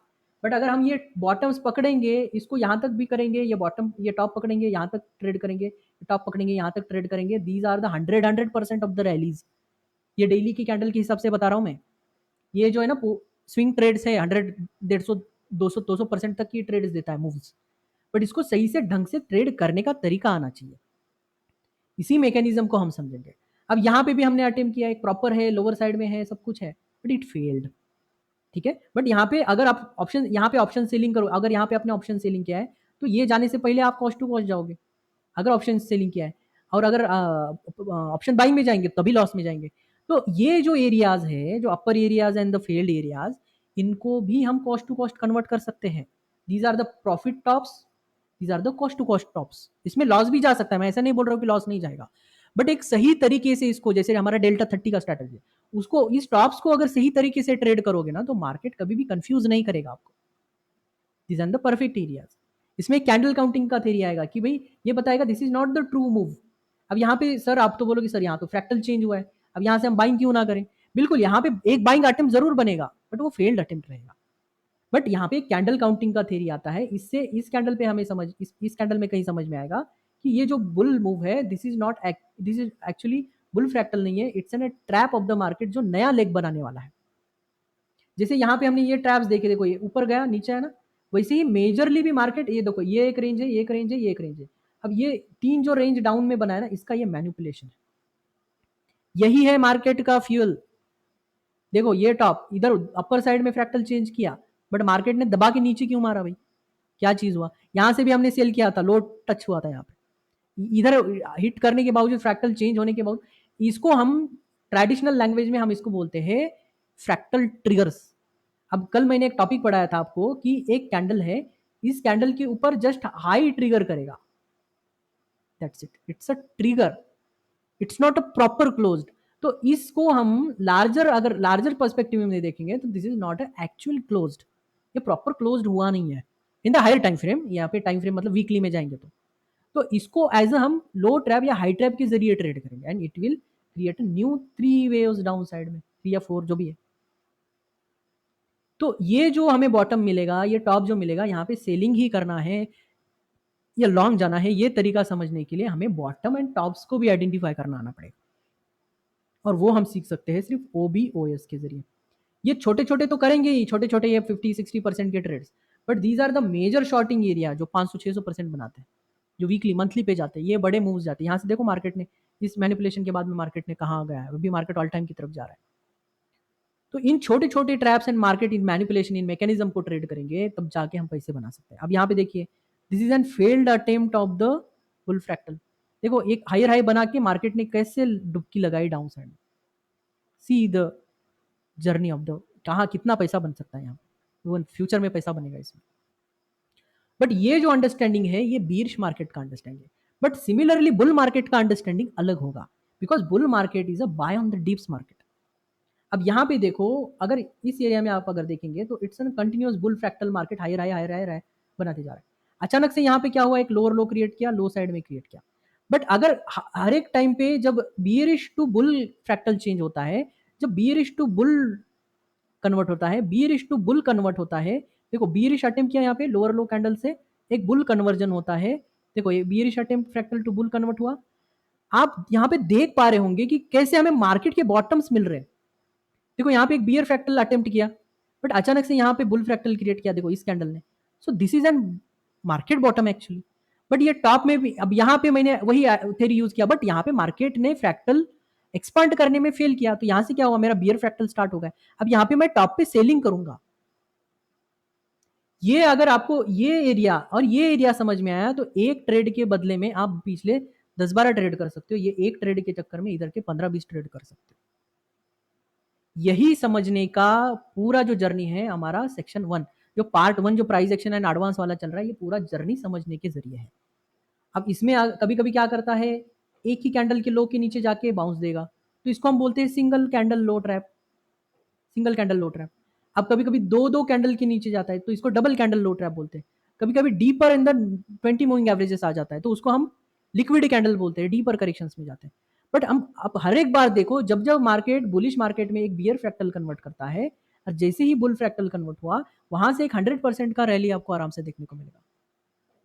बट अगर हम ये बॉटम्स पकड़ेंगे, इसको यहाँ तक भी करेंगे, ये बॉटम ये टॉप पकड़ेंगे, यहाँ तक ट्रेड करेंगे, टॉप पकड़ेंगे, यहाँ तक ट्रेड करेंगे, these are the 100% of the rallies. ये डेली की कैंडल के हिसाब से बता रहा हूँ मैं। ये जो है ना स्विंग ट्रेड्स है, 100 150 200% तक की ट्रेड्स देता है मूव्स, बट इसको सही से ढंग से ट्रेड करने का तरीका आना चाहिए, इसी मैकेनिज्म को हम समझेंगे। अब यहाँ पे भी हमने अटेम्प्ट किया, एक प्रॉपर है, लोअर साइड में है, सब कुछ है, बट इट फेल्ड, ठीक है। बट यहाँ पे अगर आप ऑप्शन, यहाँ पे ऑप्शन सेलिंग करो, अगर यहाँ पे आपने ऑप्शन सेलिंग किया है तो ये जाने से पहले आप कॉस्ट टू कॉस्ट जाओगे, अगर ऑप्शन सेलिंग किया है। और अगर ऑप्शन बाइंग में जाएंगे तभी लॉस में जाएंगे। तो ये जो एरियाज है, जो upper areas and the failed areas, इनको भी हम कॉस्ट टू कॉस्ट कन्वर्ट कर सकते हैं। These are the profit tops, these are the cost to cost tops. इसमें लॉस भी जा सकता है, मैं ऐसा नहीं बोल रहा हूँ कि लॉस नहीं जाएगा, बट एक सही तरीके से इसको, जैसे हमारा डेल्टा 30 का स्ट्रैटेजी, उसको इस टॉप्स को अगर सही तरीके से ट्रेड करोगे ना, तो मार्केट कभी भी कंफ्यूज नहीं करेगा आपको। These are the perfect areas. इसमें कैंडल काउंटिंग का थ्योरी आएगा कि भाई ये बताएगा this is not the true move. अब यहाँ पे सर आप तो बोलोगे सर यहाँ तो फ्रैक्टल चेंज हुआ है, अब यहाँ से हम बाइंग क्यों ना करें। बिल्कुल, यहाँ पे एक बाइंग अटेम्प्ट जरूर बनेगा, बट वो फेल्ड अटेम्प्ट रहेगा। बट यहाँ पे कैंडल काउंटिंग का थ्योरी आता है, इससे इस कैंडल पे हमें समझ, इस कैंडल में कहीं समझ में आएगा कि ये जो बुल मूव है, this is not, this is actually bull fractal नहीं है, it's N trap of the market जो नया लेग बनाने वाला है। जैसे यहाँ पे हमने ये ट्रैप्स देखे, देखो ये ऊपर गया नीचे है ना, वैसे ही मेजरली भी मार्केट, ये देखो ये एक रेंज है, ये एक रेंज है, ये एक रेंज है। अब ये तीन जो रेंज डाउन में बनाया ना, इसका ये मैनिपुलेशन है, यही है मार्केट का फ्यूल। देखो ये टॉप इधर अपर साइड में फ्रैक्टल चेंज किया, बट मार्केट ने दबा के नीचे क्यों मारा भाई, क्या चीज हुआ। यहाँ से भी हमने सेल किया था, लो टच हुआ था यहाँ पे, इधर हिट करने के बावजूद, फ्रैक्टल चेंज होने के बावजूद, इसको हम ट्रेडिशनल लैंग्वेज में हम इसको बोलते हैं फ्रैक्टल ट्रिगर्स। अब कल मैंने एक टॉपिक पढ़ाया था आपको कि एक कैंडल है, इस कैंडल के ऊपर जस्ट हाई ट्रिगर करेगा, that's it, it's a trigger, it's not a proper closed. तो इसको हम लार्जर, अगर लार्जर पर्सपेक्टिव में देखेंगे तो this is not a actual closed, ये प्रॉपर क्लोज्ड हुआ नहीं है in the higher time frame. यहाँ पे टाइम फ्रेम मतलब वीकली में जाएंगे तो इसको एज अ हम लो ट्रैप या हाई ट्रैप के जरिए ट्रेड करेंगे, and it will create new 3 waves down side में, 3 या 4 जो भी है। तो ये जो हमें बॉटम मिलेगा, ये टॉप जो मिलेगा, यहाँ पे सेलिंग ही करना है या लॉन्ग जाना है, ये तरीका समझने के लिए हमें बॉटम एंड टॉप्स को भी आइडेंटिफाई करना आना पड़ेगा, और वो हम सीख सकते हैं सिर्फ OBOS के जरिए। ये छोटे छोटे तो करेंगे ही, छोटे छोटे ये 50-60% के trades, but these are the major shorting area जो 500-600% बनाते हैं, जो वीकली मंथली पे जाते हैं, ये बड़े मूव्स जाते हैं। यहाँ से देखो मार्केट ने इस मैनिपुलेशन के बाद में मार्केट ने कहाँ गया है, अभी मार्केट ऑल टाइम की तरफ जा रहा है। तो इन छोटे छोटे traps and market in manipulation in mechanism को ट्रेड करेंगे, तब जाके हम पैसे बना सकते हैं। अब यहाँ पे देखिए, this is N failed attempt of the bull fractal. देखो एक हायर हाई बना के मार्केट ने कैसे डुबकी लगाई डाउन साइड में, see the journey of the, कहाँ कितना पैसा बन सकता है यहाँ, इवन फ्यूचर में पैसा बनेगा इसमें। बट ये जो अंडरस्टैंडिंग है ये बीरिश मार्केट का अंडरस्टैंडिंग है, बट सिमिलरली बुल मार्केट का अंडरस्टैंडिंग अलग होगा, because bull market is a buy on the dips market. अब यहाँ पे देखो, अगर इस एरिया में आप अगर देखेंगे तो it's an continuous bull fractal market, higher high higher higher बनाते जा रहा है। अचानक से यहाँ पे क्या हुआ, एक लोअर लो क्रिएट किया, लो साइड में क्रिएट किया। बट अगर हर एक टाइम पे जब bearish to bull fractal change होता है, जब बियरिश टू बुल कन्वर्ट होता है, बियरिश टू बुल कन्वर्ट होता है, देखो बियरिश अटेम्प्ट किया यहाँ पे लोअर लो कैंडल से, एक बुल कन्वर्जन होता है। देखो ये bearish attempt fractal to bull convert हुआ। आप यहाँ पे देख पा रहे होंगे कि कैसे हमें मार्केट के बॉटम्स मिल रहे हैं। देखो यहाँ पे एक बियर फ्रैक्टल अटेम्प्ट किया, बट अचानक से यहाँ पे बुल फ्रैक्टल क्रिएट किया, देखो इस कैंडल ने। So this is N market bottom actually. But ये टॉप में भी, अब यहाँ पे मैंने वही थ्योरी यूज किया, बट यहाँ पे मार्केट ने फ्रैक्टल एक्सपांड करने में फेल किया, तो यहाँ से क्या हुआ, मेरा बियर फ्रैक्टल स्टार्ट हो गया। अब यहाँ पे मैं टॉप पे सेलिंग करूंगा। ये अगर आपको ये एरिया और ये एरिया समझ में आया, तो एक ट्रेड के बदले में आप पिछले 10-12 ट्रेड कर सकते हो, ये एक ट्रेड के चक्कर में इधर के 15-20 ट्रेड कर सकते हो। यही समझने का पूरा जो जर्नी है हमारा सेक्शन 1, जो पार्ट 1 जो प्राइस एक्शन एंड एडवांस वाला चल रहा है, ये पूरा जर्नी समझने के जरिए है। अब इसमें कभी कभी क्या करता है, एक ही कैंडल के लो के नीचे जाके बाउंस देगा, तो इसको हम बोलते हैं सिंगल कैंडल लो ट्रैप, सिंगल कैंडल लो ट्रैप। अब कभी कभी दो दो कैंडल के नीचे जाता है, तो इसको डबल कैंडल लो ट्रैप बोलते हैं। कभी कभी deeper in the 20 moving averages आ जाता है, तो उसको हम लिक्विड कैंडल बोलते हैं, डीपर करेक्शंस में जाते हैं। बट हम अब हर एक बार देखो, जब जब मार्केट बुलिश मार्केट में एक बियर फ्रैक्टल कन्वर्ट करता है, और जैसे ही बुल फ्रैक्टल कन्वर्ट हुआ, वहां से एक 100% का रैली आपको आराम से देखने को मिलेगा।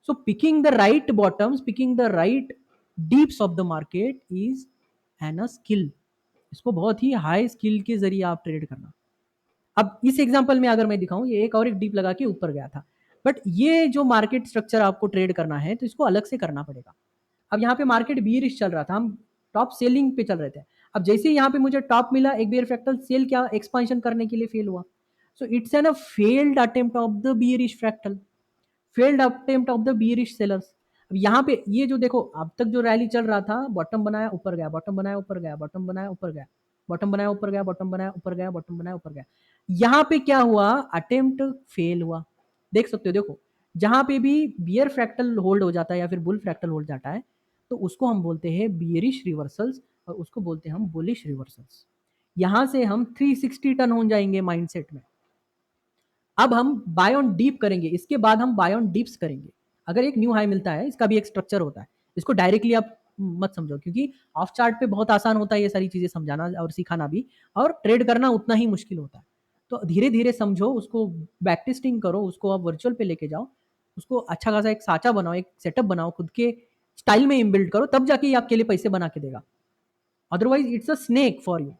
So picking the right bottoms, picking the right dips of the market is an a skill. इसको बहुत ही हाई स्किल के जरिए आप ट्रेड करना। अब इस एग्जांपल में अगर मैं दिखाऊं, ये एक और एक डीप लगा के ऊपर गया था, बट ये जो मार्केट स्ट्रक्चर आपको ट्रेड करना है, तो इसको अलग से करना पड़ेगा। अब यहाँ पे मार्केट बीरिश चल रहा था, हम टॉप सेलिंग पे चल रहे थे। अब जैसे ही यहाँ पे मुझे टॉप मिला, एक बियर फ्रैक्टल सेल क्या एक्सपांशन करने के लिए फेल हुआ। So it's an a failed attempt of the bearish fractal, failed attempt of the bearish sellers. अब यहाँ पे ये जो देखो, अब तक जो रैली चल रहा था, बॉटम बनाया ऊपर गया, बॉटम बनाया ऊपर गया, बॉटम बनाया ऊपर गया, बॉटम बनाया ऊपर गया, बॉटम बनाया ऊपर गया, बॉटम बनाया ऊपर गया। यहाँ पे क्या हुआ, अटेम्प्ट फेल हुआ। देख सकते हो, देखो जहां पे भी बियर फ्रैक्टल होल्ड हो जाता है या फिर बुल फ्रैक्टल होल्ड जाता है, तो उसको हम बोलते हैं बियरिश रिवर्सल्स, और उसको बोलते हैं हम बुलिश रिवर्सल्स। यहां से हम 360 टर्न हो जाएंगे माइंडसेट में। अब हम बाय ऑन डीप करेंगे, इसके बाद हम बाय ऑन डिप्स करेंगे। अगर एक न्यू हाई मिलता है, इसका भी एक स्ट्रक्चर होता है, इसको डायरेक्टली आप मत समझो, क्योंकि ऑफ चार्ट पे बहुत आसान होता है ये सारी चीजें समझाना और सिखाना भी, और ट्रेड करना उतना ही मुश्किल होता है। तो धीरे धीरे समझो उसको, बैक टेस्टिंग करो उसको, आप वर्चुअल पे लेके जाओ उसको, अच्छा खासा एक साचा बनाओ, एक सेटअप बनाओ, खुद के स्टाइल में इनबिल्ड करो, तब जाके ये आपके लिए पैसे बना के देगा। Otherwise it's a snake for you.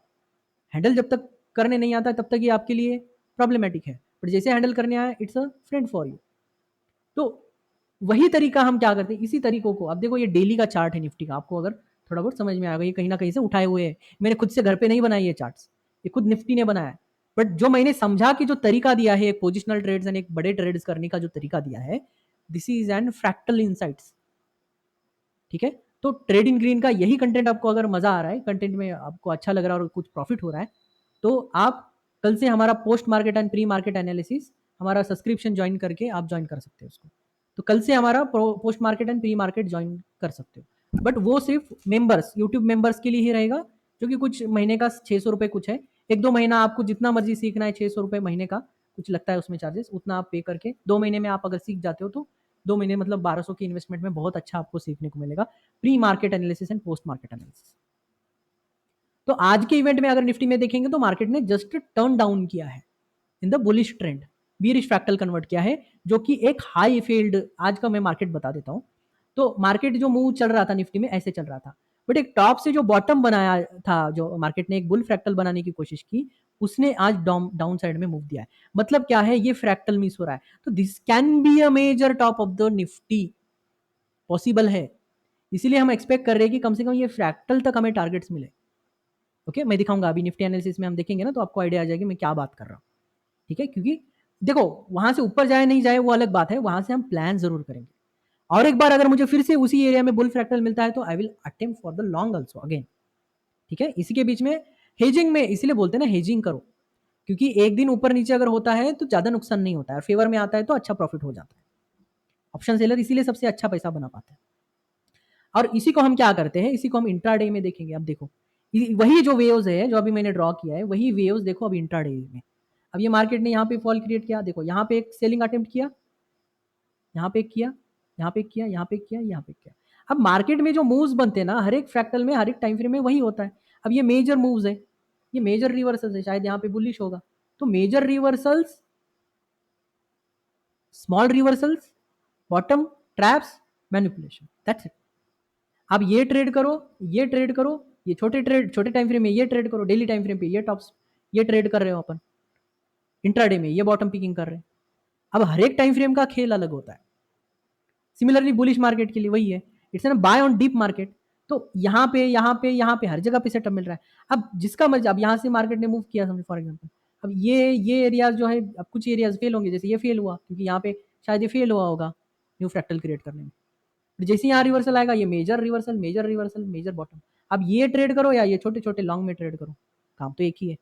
Handle जब तक करने नहीं आता तब तक ये आपके लिए प्रॉब्लमेटिक है, बट जैसे हैंडल करने आया, it's a friend for you. तो वही तरीका हम क्या करते हैं, इसी तरीकों को, अब देखो ये डेली का चार्ट है निफ्टी का, आपको अगर थोड़ा बहुत समझ में आएगा, ये कहीं ना कहीं से उठाए हुए हैं, मैंने खुद से घर पे नहीं बनाई ये चार्ट्स, ये खुद निफ्टी ने बनाया है। बट जो मैंने समझा कि जो तरीका दिया है एक पोजिशनल ट्रेड्स एंड एक बड़े ट्रेड्स करने का जो तरीका दिया है, this is N fractal insights. ठीक है, तो ट्रेडिंग ग्रीन का यही कंटेंट आपको अगर मजा आ रहा है, कंटेंट में आपको अच्छा लग रहा है और कुछ प्रॉफिट हो रहा है, तो आप कल से हमारा post market and pre market analysis, हमारा सब्सक्रिप्शन ज्वाइन करके आप ज्वाइन कर सकते हो उसको। तो कल से हमारा post market and pre market join कर सकते हो, बट वो सिर्फ मेंबर्स, यूट्यूब मेंबर्स के लिए ही रहेगा, क्योंकि कुछ महीने का 600 रुपये कुछ है, 1-2 महीना आपको जितना मर्जी सीखना है, 600 रुपये महीने का कुछ लगता है उसमें चार्जेस, उतना आप पे करके 2 महीने में आप अगर सीख जाते हो, तो 2 महीने मतलब 1200 की इन्वेस्टमेंट में बहुत अच्छा आपको सीखने को मिलेगा pre market analysis and post market analysis. तो आज के इवेंट में अगर निफ्टी में देखेंगे तो मार्केट ने जस्ट टर्न डाउन किया है in the bullish trend, bearish fractal convert किया है, जो कि एक हाई फील्ड आज का मैं मार्केट बता देता हूँ। तो मार्केट जो मूव चल रहा था निफ्टी में ऐसे चल रहा था, बट एक टॉप से जो बॉटम बनाया था, जो मार्केट ने एक बुल फ्रैक्टल बनाने की कोशिश की, उसने आज डाउन साइड में मूव दिया है। मतलब क्या है, ये फ्रैक्टल मिस हो रहा है, तो this can be a major top of the Nifty, possible है। इसीलिए हम एक्सपेक्ट कर रहे हैं कि कम से कम ये फ्रैक्टल तक हमें टारगेट्स मिले। ओके, मैं दिखाऊंगा अभी निफ्टी एनालिसिस में हम देखेंगे ना, तो आपको आइडिया आ जाएगी मैं क्या बात कर रहा हूँ। ठीक है, क्योंकि देखो वहां से ऊपर जाए नहीं जाए वो अलग बात है, वहां से हम प्लान जरूर करेंगे। और एक बार अगर मुझे फिर से उसी एरिया में बुल फ्रैक्टल मिलता है तो I will attempt for the long also again. ठीक है, इसी के बीच में हेजिंग में, इसीलिए बोलते हैं ना हेजिंग करो, क्योंकि एक दिन ऊपर नीचे अगर होता है तो ज्यादा नुकसान नहीं होता है, और फेवर में आता है तो अच्छा प्रॉफिट हो जाता है। ऑप्शन सेलर इसीलिए सबसे अच्छा पैसा बना पाते हैं। और इसी को हम क्या करते हैं, इसी को हम इंट्राडे में देखेंगे। अब देखो वही जो वेव्स है जो अभी मैंने ड्रॉ किया है, वही वेव्स देखो अब इंट्राडे में। अब ये मार्केट ने यहाँ पे फॉल क्रिएट किया, देखो यहाँ पे एक सेलिंग अटेम्प्ट किया, यहाँ पे किया, यहाँ पे किया, यहाँ पे किया, यहाँ पे किया। अब मार्केट में जो मूव्स बनते हैं ना, हर एक फ्रैक्टल में, हर एक टाइम फ्रेम में वही होता है। अब ये मेजर मूव्स है, ये मेजर रिवर्सल्स है, शायद यहाँ पे बुलिश होगा, तो major reversals, small reversals, bottom, traps, manipulation, that's it. आप ये ट्रेड करो, ये ट्रेड करो, ये छोटे ट्रेड, छोटे टाइम फ्रेम में ये ट्रेड करो, डेली टाइम फ्रेम पे ये टॉप्स, ये ट्रेड कर रहे हो अपन, इंट्राडे में ये बॉटम पिकिंग कर रहे हैं। अब हर एक टाइम फ्रेम का खेल अलग होता है। सिमिलरली बुलिश मार्केट के लिए वही है, it's an buy on dip market. तो यहाँ पे यहाँ पे यहाँ पे हर जगह पे सेटअप मिल रहा है। अब जिसका मर्जी, अब यहाँ से मार्केट ने मूव किया समझो फॉर एग्जांपल, अब ये एरियाज जो है, अब कुछ एरियाज फेल होंगे, जैसे ये फेल हुआ क्योंकि यहाँ पे शायद ये फेल हुआ होगा न्यू फ्रैक्टल क्रिएट करने में। जैसे यहाँ रिवर्सल आएगा, ये major reversal, major reversal, major bottom. अब ये ट्रेड करो या ये छोटे छोटे लॉन्ग में ट्रेड करो, काम तो एक ही है।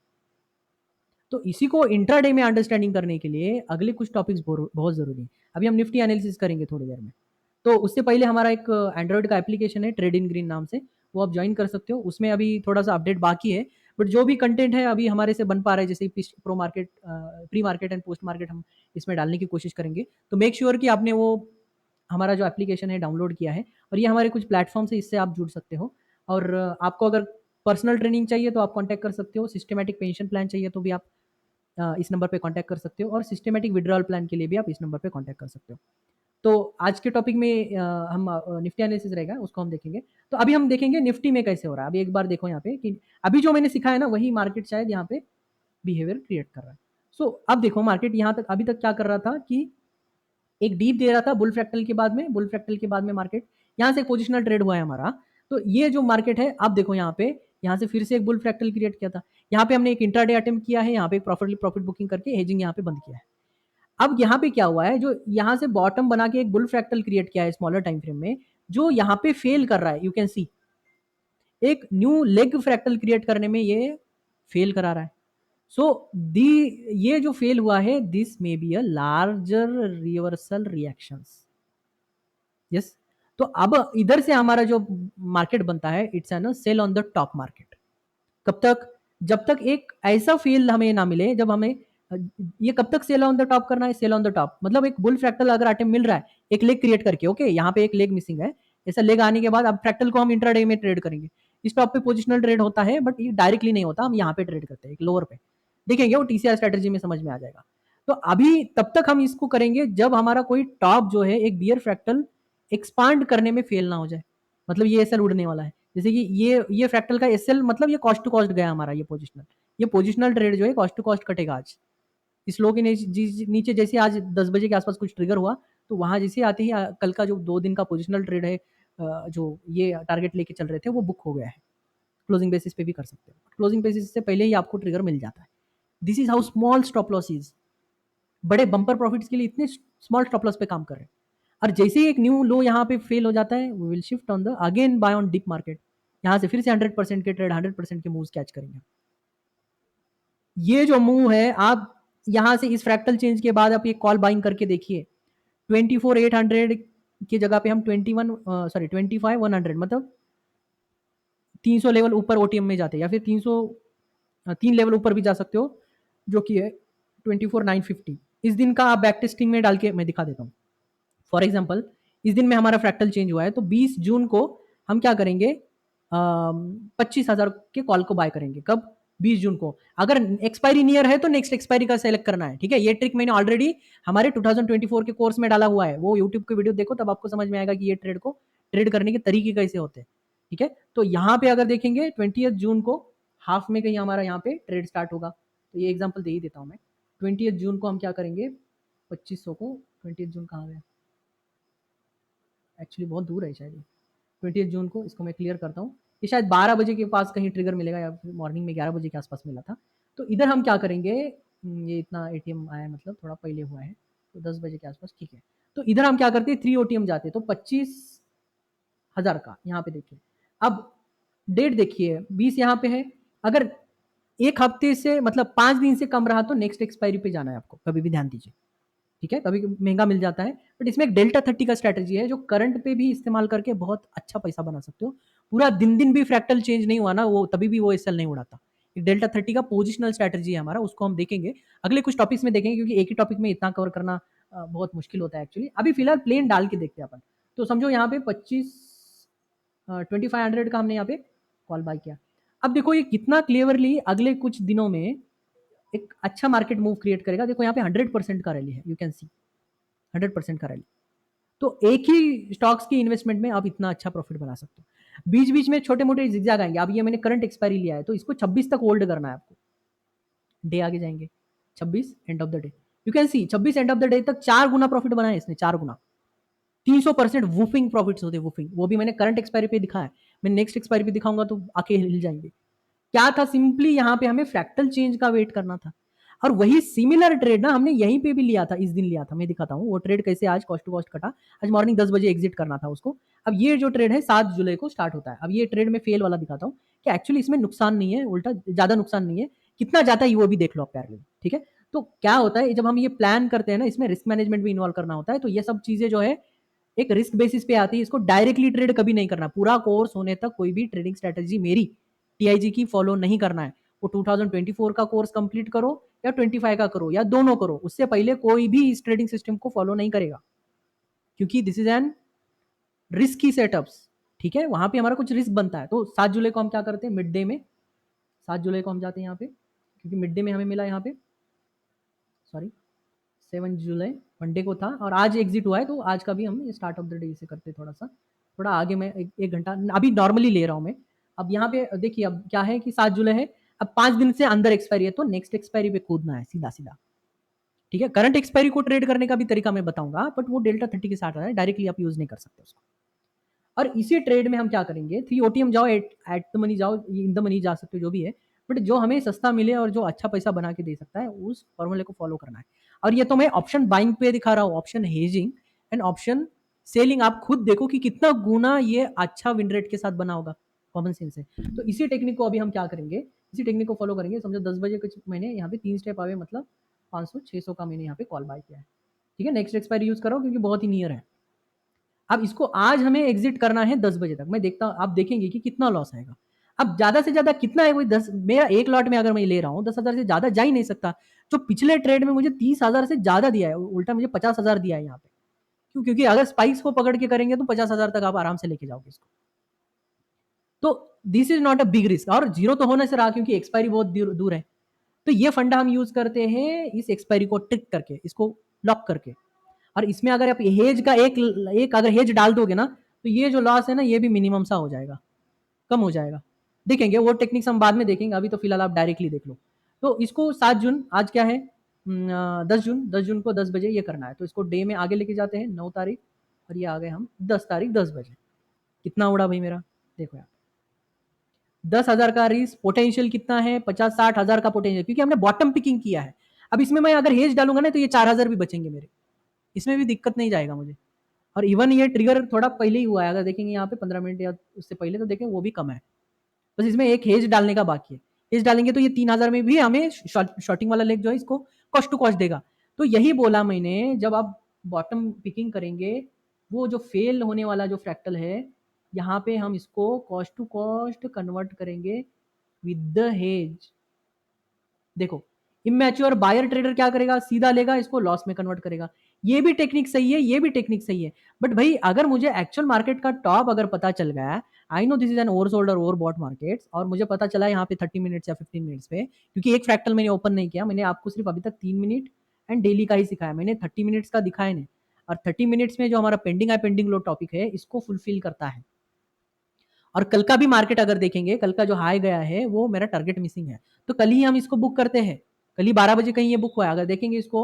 तो इसी को इंट्राडे में अंडरस्टैंडिंग करने के लिए अगले कुछ टॉपिक्स बहुत जरूरी है। अभी हम निफ्टी एनालिसिस करेंगे थोड़ी देर में। तो उससे पहले हमारा एक एंड्रॉयड का एप्लीकेशन है ट्रेड इन ग्रीन नाम से, वो आप ज्वाइन कर सकते हो। उसमें अभी थोड़ा सा अपडेट बाकी है, बट जो भी कंटेंट है अभी हमारे से बन पा रहा है, जैसे pro market, pre market and post market, हम इसमें डालने की कोशिश करेंगे। तो मेक श्योर कि आपने वो हमारा जो एप्लीकेशन है डाउनलोड किया है, और ये हमारे कुछ प्लेटफॉर्म से, इससे आप जुड़ सकते हो। और आपको अगर पर्सनल ट्रेनिंग चाहिए तो आप कॉन्टैक्ट कर सकते हो, सिस्टमेटिक पेंशन प्लान चाहिए तो भी आप इस नंबर पे कांटेक्ट कर सकते हो, और सिस्टमेटिक विड्रॉल प्लान के लिए भी आप इस नंबर पे कांटेक्ट कर सकते हो। तो आज के टॉपिक में हम निफ्टी एनालिसिस रहेगा, उसको हम देखेंगे। तो अभी हम देखेंगे निफ्टी में कैसे हो रहा है। अभी एक बार देखो यहाँ पे कि अभी जो मैंने सिखाया ना, वही मार्केट शायद यहाँ पे बिहेवियर क्रिएट कर रहा है। सो अब देखो मार्केट यहाँ तक अभी तक क्या कर रहा था कि एक डीप दे रहा था बुल फ्रैक्टल के बाद में, बुल फ्रैक्टल के बाद में मार्केट यहाँ से पोजिशनल ट्रेड हुआ है हमारा। तो ये जो मार्केट है, अब देखो यहाँ पे, यहाँ से फिर से एक बुल फ्रैक्टल क्रिएट किया था, यहाँ पे हमने एक इंट्राडे अटेम्प्ट किया है, यहाँ पे एक प्रॉफिट बुकिंग करके हेजिंग यहाँ पे बंद किया है। अब यहाँ पे क्या हुआ है, जो यहाँ से बॉटम बना के एक बुल फ्रैक्टल क्रिएट किया है स्मॉलर टाइम फ्रेम में, जो यहाँ पे फेल कर रहा है। यू कैन सी एक न्यू लेग फ्रैक्टल क्रिएट करने में ये फेल करा रहा है। सो दी ये जो फेल हुआ है, this may be a larger reversal reactions. Yes, तो अब इधर से हमारा जो मार्केट बनता है, it's an sell on the top market. कब तक, जब तक एक ऐसा फील हमें ना मिले, जब हमें ये कब तक सेल ऑन द टॉप करना है, सेल ऑन द टॉप मतलब एक बुल फ्रैक्टल अगर आइटम मिल रहा है एक लेग क्रिएट करके, ओके यहाँ पे एक लेग मिसिंग है, ऐसा लेग आने के बाद अब फ्रैक्टल को हम इंट्राडे में ट्रेड करेंगे। इस टॉप पे पोजिशनल ट्रेड होता है, बट ये डायरेक्टली नहीं होता, हम यहाँ पे ट्रेड करते हैं एक लोअर पे, देखेंगे वो टीसीआर स्ट्रेटेजी में समझ में आ जाएगा। तो अभी तब तक हम इसको करेंगे जब हमारा कोई टॉप जो है एक बियर फ्रैक्टल एक्सपांड करने में फेल ना हो जाए, मतलब ये एसएल उड़ने वाला है। जैसे कि ये फ्रैक्टल का एसएल, मतलब ये कॉस्ट टू कॉस्ट गया हमारा, ये पोजिशनल ट्रेड जो है कॉस्ट टू कॉस्ट कटेगा आज। इस लो के नीचे जैसे आज 10 बजे के आसपास कुछ ट्रिगर हुआ, तो वहां जैसे आते ही कल का जो 2 दिन का पोजिशनल ट्रेड है, जो ये टारगेट लेके चल रहे थे, वो बुक हो गया है। क्लोजिंग बेसिस पे भी कर सकते हो, क्लोजिंग बेसिस से पहले ही आपको ट्रिगर मिल जाता है। This is how small stop loss is. बड़े बंपर प्रॉफिट्स के लिए इतने स्मॉल स्टॉप लॉस पे काम कर रहे हैं। और जैसे ही एक न्यू लो यहाँ पे फेल हो जाता है, we will shift on the again buy on dip market. यहाँ से फिर से 100% के ट्रेड, 100% के मूव्स कैच करेंगे। ये जो मूव है, आप यहाँ से इस फ्रैक्टल चेंज के बाद आप ये कॉल बाइंग करके देखिए, 24,800 की जगह पे हम 25,100 मतलब 300 लेवल ऊपर ओटीएम में जाते हैं, या फिर 3 लेवल ऊपर भी जा सकते हो, जो कि है 24,950। इस दिन का आप बैक टेस्टिंग में डाल के मैं दिखा देता हूँ। फॉर एग्जाम्पल इस दिन में हमारा फ्रैक्टल चेंज हुआ है, तो 20 जून को हम क्या करेंगे, 25,000 के कॉल को बाय करेंगे। कब? 20 जून को। अगर एक्सपायरी नियर है तो नेक्स्ट एक्सपायरी का सेलेक्ट करना है, ठीक है? ये ट्रिक मैंने ऑलरेडी हमारे 2024 के कोर्स में डाला हुआ है। वो यूट्यूब के वीडियो देखो, तब आपको समझ में आएगा कि ये ट्रेड को ट्रेड करने के तरीके कैसे होते हैं, ठीक है? तो यहाँ पे अगर देखेंगे 20 जून को हाफ में कहीं हमारा यहाँ पे ट्रेड स्टार्ट होगा। तो ये एग्जाम्पल दे ही देता हूँ मैं। 20 जून को हम क्या करेंगे, 2500 को, 20 जून कहाँ गया, एक्चुअली बहुत दूर है शायद। 20 जून को इसको मैं क्लियर करता हूँ। ये शायद 12 बजे के पास कहीं ट्रिगर मिलेगा, या फिर मॉर्निंग में 11 बजे के आसपास मिला था। तो इधर हम क्या करेंगे, ये इतना एटीएम आया मतलब थोड़ा पहले हुआ है, तो 10 बजे के आसपास, ठीक है। तो इधर हम क्या करते हैं, 3 ओटीएम जाते हैं, तो 25,000 का यहाँ पे देखिए। अब डेट देखिए 20 यहाँ पे है। अगर एक हफ्ते से मतलब 5 दिन से कम रहा तो नेक्स्ट एक्सपायरी पे जाना है आपको, कभी भी ध्यान दीजिए, ठीक है? कभी महंगा मिल जाता है, बट इसमें एक डेल्टा 30 का स्ट्रैटेजी है जो करंट पे भी इस्तेमाल करके बहुत अच्छा पैसा बना सकते हो। पूरा दिन भी फ्रैक्टल चेंज नहीं हुआ ना, वो तभी भी वो एसएल नहीं उड़ाता। एक डेल्टा 30 का पोजिशनल स्ट्रैटेजी है हमारा, उसको हम देखेंगे अगले कुछ टॉपिक्स में देखेंगे, क्योंकि एक ही टॉपिक में इतना कवर करना बहुत मुश्किल होता है एक्चुअली। अभी फिलहाल प्लेन डाल के देखते हैं अपन। तो समझो यहाँ पे 2500 का हमने यहाँ पे कॉल बाय किया। अब देखो ये कितना क्लेवरली अगले कुछ दिनों में एक अच्छा मार्केट मूव क्रिएट करेगा। देखो यहाँ पे 100% का रैली है, यू कैन सी 100% का रैली। तो एक ही स्टॉक्स की इन्वेस्टमेंट में आप इतना अच्छा प्रॉफिट बना सकते हो। बीच बीच में छोटे मोटे जिगजैग आएंगे। अब ये मैंने करंट एक्सपायरी लिया है, तो इसको 26 तक होल्ड करना है आपको। डे आगे जाएंगे, 26 end of the day, you can C 26 end of the day तक 4 गुना प्रॉफिट बनाया इसने, 4 गुना। 300% वूफिंग प्रॉफिट्स होते, वूफिंग। वो भी मैंने करंट एक्सपायरी पे दिखा है, मैं नेक्स्ट एक्सपायरी पे दिखाऊंगा तो आके हिल जाएंगे। क्या था, सिंपली यहाँ पे हमें फ्रैक्टल चेंज का वेट करना था। और वही सिमिलर ट्रेड ना हमने यहीं पे भी लिया था, इस दिन लिया था। मैं दिखाता हूँ वो ट्रेड कैसे आज कॉस्ट टू कॉस्ट कटा। आज मॉर्निंग 10 बजे एग्जिट करना था उसको। अब ये जो ट्रेड है 7 जुलाई को स्टार्ट होता है। अब ये ट्रेड में फेल वाला दिखाता हूँ कि एक्चुअली इसमें नुकसान नहीं है, उल्टा ज्यादा नुकसान नहीं है। कितना जाता है वो भी देख लो आप पैरेलल, ठीक है? तो क्या होता है जब हम ये प्लान करते हैं ना, इसमें रिस्क मैनेजमेंट भी इन्वॉल्व करना होता है। तो ये सब चीजें जो है एक रिस्क बेसिस पे आती है। इसको डायरेक्टली ट्रेड कभी नहीं करना। पूरा कोर्स होने तक कोई भी ट्रेडिंग स्ट्रेटेजी मेरी टीआईजी की फॉलो नहीं करना है। वो 2024 का कोर्स कंप्लीट करो या 25 का करो या दोनों करो, उससे पहले कोई भी इस ट्रेडिंग सिस्टम को फॉलो नहीं करेगा, क्योंकि this is N risky setups, ठीक है? वहां पे हमारा कुछ रिस्क बनता है। तो 7 जुलाई को हम क्या करते हैं, मिड डे में 7 जुलाई को हम जाते हैं यहाँ पे, क्योंकि मिड डे में हमें मिला यहाँ पे, सॉरी 7 जुलाई मंडे को था और आज एग्जिट हुआ है। तो आज का भी हम स्टार्ट ऑफ द डे से करते थोड़ा सा, थोड़ा आगे मैं एक घंटा अभी नॉर्मली ले रहा हूँ मैं। अब यहाँ पे देखिए अब क्या है कि 7 जुलाई है, अब 5 दिन से अंदर एक्सपायरी है, तो नेक्स्ट एक्सपायरी पे कूदना है सीधा सीधा, ठीक है? करंट एक्सपायरी को ट्रेड करने का भी तरीका मैं बताऊंगा, बट वो डेल्टा 30 के साथ है, डायरेक्टली आप यूज नहीं कर सकते उसको। और इसी ट्रेड में हम क्या करेंगे, 3 ओटीएम जाओ, एट द मनी जाओ, इन द मनी जा सकते हो, जो भी है, बट जो हमें सस्ता मिले और जो अच्छा पैसा बना के दे सकता है उस फॉर्मूले को फॉलो करना है। और ये तो मैं ऑप्शन बाइंग पे दिखा रहा हूँ, option hedging and option selling. आप खुद देखो कि कितना गुना ये अच्छा विन रेट के साथ बना होगा, कॉमन सेंस है। तो इसी टेक्निक को अभी हम क्या करेंगे, इसी टेक्निक को फॉलो करेंगे। समझो 10 बजे कुछ मैंने यहाँ पे 3 स्टेप आवे, मतलब 500-600 का मैंने यहाँ पे कॉल बाय किया है, ठीक है? नेक्स्ट एक्सपायरी यूज करो क्योंकि बहुत ही नियर है। अब इसको आज हमें एग्जिट करना है 10 बजे तक। मैं देखता हूँ, आप देखेंगे कि कितना लॉस आएगा। अब ज्यादा से ज्यादा कितना है, कोई 10, मेरा एक लॉट में अगर मैं ले रहा हूँ 10,000 से ज्यादा जा ही नहीं सकता। जो पिछले ट्रेड में मुझे 30,000 से ज्यादा दिया है, उल्टा मुझे 50,000 दिया है यहाँ पे। क्यों? क्योंकि अगर स्पाइक्स को पकड़ के करेंगे तो 50,000 तक आप आराम से लेके जाओगे इसको। तो this is not a big risk, और जीरो तो होने से रहा क्योंकि एक्सपायरी बहुत दूर है। तो ये फंडा हम यूज करते हैं इस एक्सपायरी को ट्रिक करके, इसको लॉक करके। और इसमें अगर आप हेज का एक अगर हेज डाल दोगे ना, तो ये जो लॉस है ना, ये भी मिनिमम सा हो जाएगा, कम हो जाएगा। देखेंगे वो टेक्निक्स हम बाद में देखेंगे, अभी तो फिलहाल आप डायरेक्टली देख लो। तो इसको 7 जून, आज क्या है, 10 जून को 10 बजे ये करना है। तो इसको डे में आगे लेके जाते हैं, 9 तारीख, और ये आ गए हम 10 तारीख 10 बजे। कितना उड़ा भाई मेरा, देखो यार, 10,000 का रिस्क, पोटेंशियल कितना है, 50-60 हज़ार का पोटेंशियल, क्योंकि हमने बॉटम पिकिंग किया है। अब इसमें मैं अगर हेज डालूंगा ना, तो ये 4,000 भी बचेंगे मेरे, इसमें भी दिक्कत नहीं जाएगा मुझे। और इवन ये ट्रिगर थोड़ा पहले ही हुआ है, अगर देखेंगे यहाँ पे 15 मिनट या उससे पहले, तो देखें वो भी कम है। बस इसमें एक हेज डालने का बाकी है। हेज डालेंगे तो ये 3,000 में भी हमें शॉर्टिंग वाला लेग जो है इसको कॉस्ट टू कॉस्ट देगा। तो यही बोला मैंने, जब आप बॉटम पिकिंग करेंगे, वो जो फेल होने वाला जो फ्रैक्टल है, यहाँ पे हम इसको कॉस्ट टू कॉस्ट कन्वर्ट करेंगे विद द हेज। देखो इमेच्योर बायर ट्रेडर क्या करेगा, सीधा लेगा इसको लॉस में कन्वर्ट करेगा। ये भी टेक्निक सही है, ये भी टेक्निक सही है, बट भाई अगर मुझे एक्चुअल मार्केट का टॉप अगर पता चल गया, I know this is N oversold और ओवरबॉट मार्केट, और मुझे पता चला यहाँ पे 30 मिनट्स या 15 मिनट्स पे, क्योंकि एक फ्रैक्टल मैंने ओपन नहीं किया, मैंने आपको सिर्फ अभी तक 3 मिनट एंड डेली का ही सिखाया, मैंने 30 मिनट्स का दिखाया नहीं, और 30 मिनट्स में जो हमारा पेंडिंग है पेंडिंग लो टॉपिक है इसको फुलफिल करता है। और कल का भी मार्केट अगर देखेंगे, कल का जो हाई गया है वो मेरा टारगेट मिसिंग है, तो कल ही हम इसको बुक करते हैं, कल ही 12 बजे कहीं ये बुक हुआ है, अगर देखेंगे इसको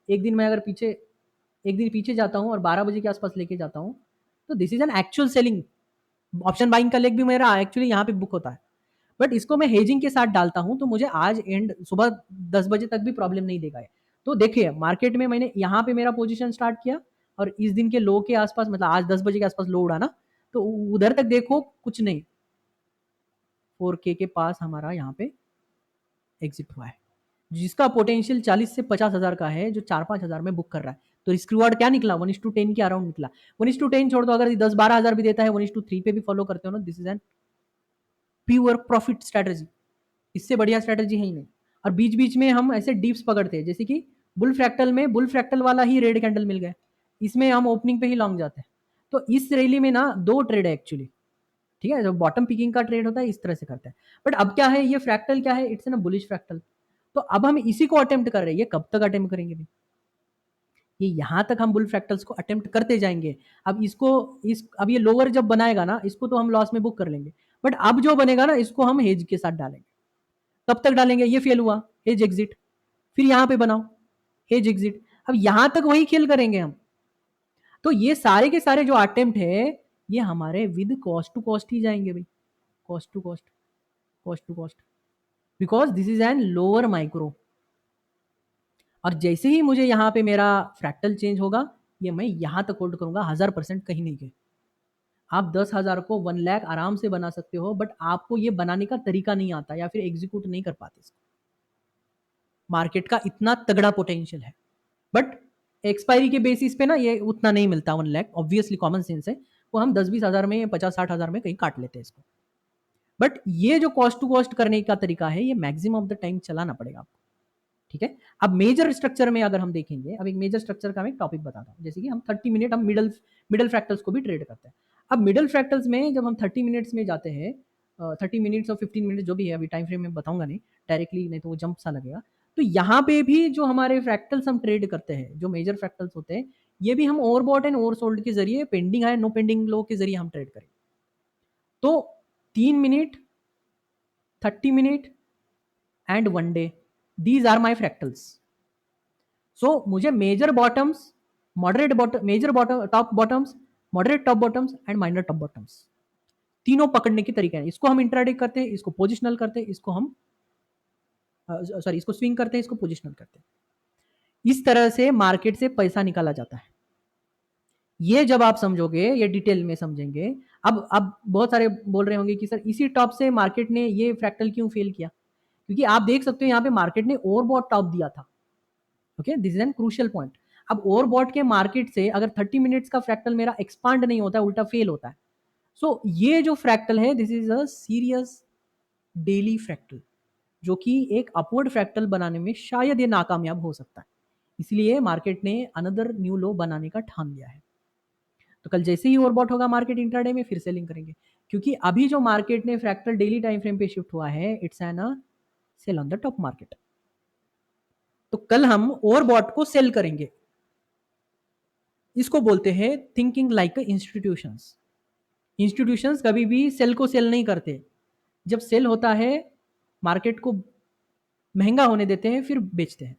एक दिन मैं अगर पीछे एक दिन पीछे जाता हूँ और 12 बजे के आसपास लेके जाता हूँ, तो this is an actual selling, option buying का लेग भी मेरा एक्चुअली यहाँ पे बुक होता है, बट इसको मैं हेजिंग के साथ डालता हूँ, तो मुझे आज एंड सुबह 10 बजे तक भी प्रॉब्लम नहीं देगा। तो देखिए मार्केट में मैंने यहाँ पे मेरा पोजीशन स्टार्ट किया, और इस दिन के लो के आसपास, मतलब आज 10 बजे के आसपास लो उड़ा ना, तो उधर तक देखो कुछ नहीं, 4K के पास हमारा यहाँ पे एग्जिट हुआ है, जिसका पोटेंशियल 40 से 50 हज़ार का है, जो 4-5 हज़ार में बुक कर रहा है, तो रिस्क रिवार्ड क्या निकला, 1:10 के अराउंड निकला। 1:10 छोड़ दो, अगर 10-12 हज़ार भी देता है, 1:3 पे भी फॉलो करते हो ना, this is N pure profit strategy, इससे बढ़िया स्ट्रेटेजी है ही नहीं। और बीच बीच में हम ऐसे डीप्स पकड़ते हैं, जैसे कि बुल फ्रैक्टल में बुल फ्रैक्टल वाला ही रेड कैंडल मिल गया, इसमें हम ओपनिंग पे ही लॉन्ग जाते हैं, तो इस रैली में ना दो ट्रेड है एक्चुअली, ठीक है, जो बॉटम पिकिंग का ट्रेड होता है इस तरह से करते हैं, बट अब क्या है, ये फ्रैक्टल क्या है, इट्स एन बुलिश फ्रैक्टल, तो अब हम इसी को अटेम्प्ट कर रहे हैं, ये कब तक अटेम्प्ट करेंगे भाई, ये यहाँ तक हम बुल फ्रैक्टल्स को अटेम्प्ट करते जाएंगे। अब इसको अब ये लोअर जब बनाएगा ना, इसको तो हम लॉस में बुक कर लेंगे, बट अब जो बनेगा ना इसको हम हेज के साथ डालेंगे। कब तक डालेंगे, ये फेल हुआ, हेज एग्जिट, फिर यहाँ पे बनाओ, हेज एग्जिट, अब यहाँ तक वही खेल करेंगे हम। तो ये सारे के सारे जो अटेम्प्ट है, ये हमारे विद कॉस्ट टू कॉस्ट ही जाएंगे भाई, cost to cost, cost to cost, because this is an lower micro. और जैसे ही मुझे यहाँ पे मेरा फ्रैक्टल चेंज होगा, ये मैं यहाँ तक होल्ड करूंगा, 1000% कहीं नहीं गए। आप 10,000 को 1 लाख आराम से बना सकते हो, बट आपको ये बनाने का तरीका नहीं आता, या फिर एग्जीक्यूट नहीं कर पाते इसको। मार्केट का इतना तगड़ा पोटेंशियल है, बट एक्सपायरी के बेसिस पे ना ये उतना नहीं मिलता 1 लाख, ऑब्वियसली कॉमन सेंस है, वो हम 10-20 हज़ार में, 50-60 हज़ार में कहीं काट लेते हैं इसको। बट ये जो कॉस्ट टू कॉस्ट करने का तरीका है, ये मैक्सिमम ऑफ द टाइम चलाना पड़ेगा आपको, ठीक है। अब मेजर स्ट्रक्चर में अगर हम देखेंगे, अब एक मेजर स्ट्रक्चर का मैं टॉपिक बताता हूँ, जैसे कि हम 30 मिनट हम मिडल फ्रैक्टल्स को भी ट्रेड करते हैं। अब मिडल फ्रैक्टल्स में जब हम 30 मिनट्स में जाते हैं, 30 मिनट्स और 15 मिनट्स जो भी है, अभी टाइम फ्रेम में बताऊंगा नहीं डायरेक्टली, नहीं तो वो जंप सा लगेगा। तो यहाँ पे भी जो हमारे फ्रैक्टल्स हम ट्रेड करते हैं, जो मेजर फ्रैक्टल्स होते हैं, ये भी हम ओवरबॉट एंड ओवरसोल्ड के जरिए, पेंडिंग है नो पेंडिंग लो के जरिए हम ट्रेड करें। तो 3 minute, 30 minute and 1 day, these are my fractals. So मुझे major bottoms, moderate bottom, major bottom, top bottoms, moderate top bottoms and minor top bottoms, तीनों पकड़ने की तरीका है। इसको हम इंट्राडे करते हैं, इसको पोजिशनल करते हैं, इसको हम सॉरी इसको स्विंग करते हैं, इसको पोजिशनल करते हैं। इस तरह से मार्केट से पैसा निकाला जाता है। ये जब आप समझोगे, ये डिटेल में समझेंगे। अब बहुत सारे बोल रहे होंगे कि सर इसी टॉप से मार्केट ने ये फ्रैक्टल क्यों फेल किया, क्योंकि आप देख सकते हो यहाँ पे मार्केट ने ओवरबॉट टॉप दिया था। Okay, this is N crucial point. अब ओवरबॉट के मार्केट से अगर 30 मिनट्स का फ्रैक्टल मेरा एक्सपांड नहीं होता है, उल्टा फेल होता है। सो ये जो फ्रैक्टल है, this is a serious daily fractal, जो कि एक अपवर्ड फ्रैक्टल बनाने में शायद ये नाकामयाब हो सकता है, इसलिए मार्केट ने अनदर न्यू लो बनाने का ठान लिया है। तो कल जैसे ही ओवरबॉट होगा मार्केट इंट्राडे में, फिर सेलिंग करेंगे, क्योंकि अभी जो मार्केट ने फ्रैक्टल डेली टाइम फ्रेम पे शिफ्ट हुआ है, it's an a sell on the top market. तो कल हम ओवरबॉट को सेल करेंगे, इसको बोलते हैं थिंकिंग लाइक इंस्टीट्यूशंस। इंस्टीट्यूशंस कभी भी सेल को सेल नहीं करते, जब सेल होता है मार्केट को महंगा होने देते हैं, फिर बेचते हैं।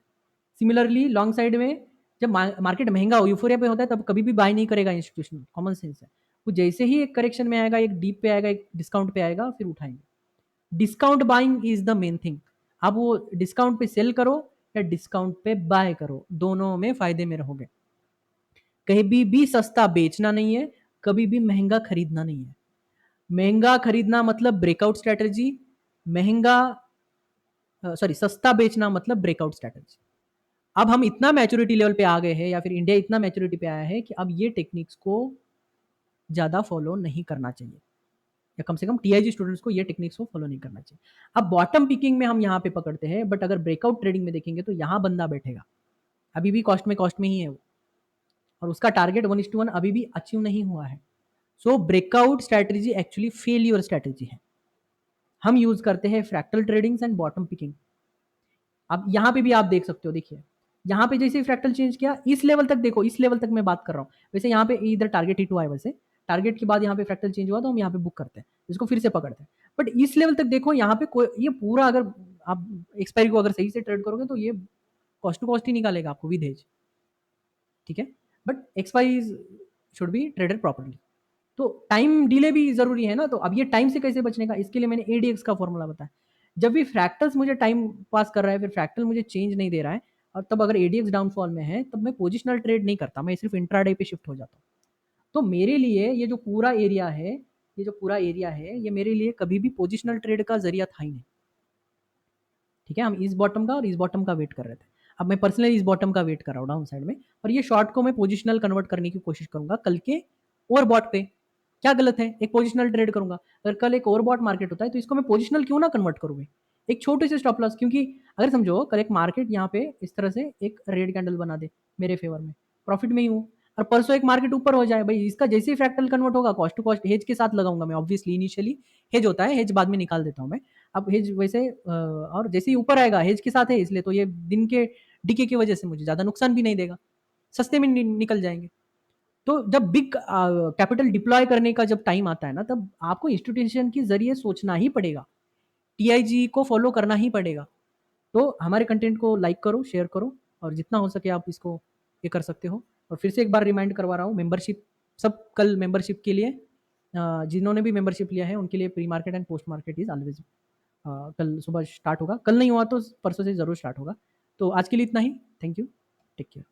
सिमिलरली लॉन्ग साइड में जब मार्केट महंगा हो, यूफोरिया पे होता है, तब कभी भी बाय नहीं करेगा इंस्टीट्यूशन, कॉमन सेंस है। वो जैसे ही एक करेक्शन में आएगा, एक डीप पे आएगा, एक डिस्काउंट पे आएगा, फिर उठाएंगे। Discount buying is the main thing. अब वो डिस्काउंट पे सेल करो या डिस्काउंट पे बाय करो, दोनों में फायदे में रहोगे। कहीं भी सस्ता बेचना नहीं है, कभी भी महंगा खरीदना नहीं है। महंगा खरीदना मतलब ब्रेकआउट स्ट्रैटेजी, महंगा सॉरी सस्ता बेचना मतलब ब्रेकआउट स्ट्रैटेजी। अब हम इतना मैच्योरिटी लेवल पे आ गए हैं, या फिर इंडिया इतना मैच्योरिटी पे आया है कि अब ये टेक्निक्स को ज़्यादा फॉलो नहीं करना चाहिए, या कम से कम टीआईजी स्टूडेंट्स को ये टेक्निक्स को फॉलो नहीं करना चाहिए। अब बॉटम पिकिंग में हम यहाँ पे पकड़ते हैं, बट अगर ब्रेकआउट ट्रेडिंग में देखेंगे तो यहाँ बंदा बैठेगा, अभी भी कॉस्ट में ही है वो, और उसका टारगेट 1:1 अभी भी अचीव नहीं हुआ है। So breakout strategy actually failure strategy है। हम यूज़ करते हैं fractal tradings and bottom picking. अब यहाँ पे भी आप देख सकते हो, देखिए यहाँ पे जैसे फ्रैक्टल चेंज किया, इस लेवल तक देखो, इस लेवल तक मैं बात कर रहा हूँ। वैसे यहाँ पे इधर टारगेट हिट हुआ है, वैसे टारगेट के बाद यहाँ पे फ्रैक्टल चेंज हुआ तो हम यहाँ पे बुक करते हैं, इसको फिर से पकड़ते हैं। बट इस लेवल तक देखो, यहाँ पे कोई ये पूरा, अगर आप एक्सपायरी को अगर सही से ट्रेड करोगे तो ये कॉस्ट टू कॉस्ट ही निकालेगा आपको विद हेज, ठीक है। But expiry should be traded properly. तो टाइम डिले भी ज़रूरी है ना, तो अब ये टाइम से कैसे बचने का, इसके लिए मैंने एडीएक्स का फॉर्मूला बताया। जब भी फ्रैक्टल्स मुझे टाइम पास कर रहा है, फिर फ्रैक्टल मुझे चेंज नहीं दे रहा है, और तब अगर एडीएक्स डाउनफॉल में है, तब मैं पोजिशनल ट्रेड नहीं करता, मैं सिर्फ इंट्राडे पे शिफ्ट हो जाता हूँ। तो मेरे लिए ये जो पूरा एरिया है, ये मेरे लिए कभी भी पोजिशनल ट्रेड का जरिया था ही नहीं, ठीक है। हम इस बॉटम का और इस बॉटम का वेट कर रहे थे। अब मैं पर्सनली इस बॉटम का वेट कर रहा हूँ डाउन साइड में, और ये शॉर्ट को मैं पोजिशनल कन्वर्ट करने की कोशिश करूंगा कल के ओवरबॉट पे। क्या गलत है, एक पोजिशनल ट्रेड करूंगा। अगर कल एक ओवरबॉट मार्केट होता है तो इसको मैं पोजिशनल क्यों ना कन्वर्ट करूँ, एक छोटे से स्टॉप लॉस। क्योंकि अगर समझो कल एक मार्केट यहाँ पे इस तरह से एक रेड कैंडल बना दे मेरे फेवर में, प्रॉफिट में ही हूँ। और परसों एक मार्केट ऊपर हो जाए, भाई इसका जैसे ही फ्रैक्टल कन्वर्ट होगा, कॉस्ट टू कॉस्ट हेज के साथ लगाऊंगा मैं, ऑब्वियसली इनिशियली हेज होता है, हेज बाद में निकाल देता हूँ मैं। अब हेज वैसे और जैसे ही ऊपर आएगा, हेज के साथ है इसलिए, तो ये दिन के डीके की वजह से मुझे ज़्यादा नुकसान भी नहीं देगा, सस्ते में निकल जाएंगे। तो जब बिग कैपिटल डिप्लॉय करने का जब टाइम आता है ना, तब आपको इंस्टीट्यूशन के जरिए सोचना ही पड़ेगा, टीआईजी को फॉलो करना ही पड़ेगा। तो हमारे कंटेंट को लाइक करो, शेयर करो, और जितना हो सके आप इसको ये कर सकते हो। और फिर से एक बार रिमाइंड करवा रहा हूँ, मेंबरशिप सब कल मेंबरशिप के लिए, जिन्होंने भी मेंबरशिप लिया है उनके लिए pre market and post market is always कल सुबह स्टार्ट होगा। कल नहीं हुआ तो परसों से ज़रूर स्टार्ट होगा। तो आज के लिए इतना ही। Thank you, take care.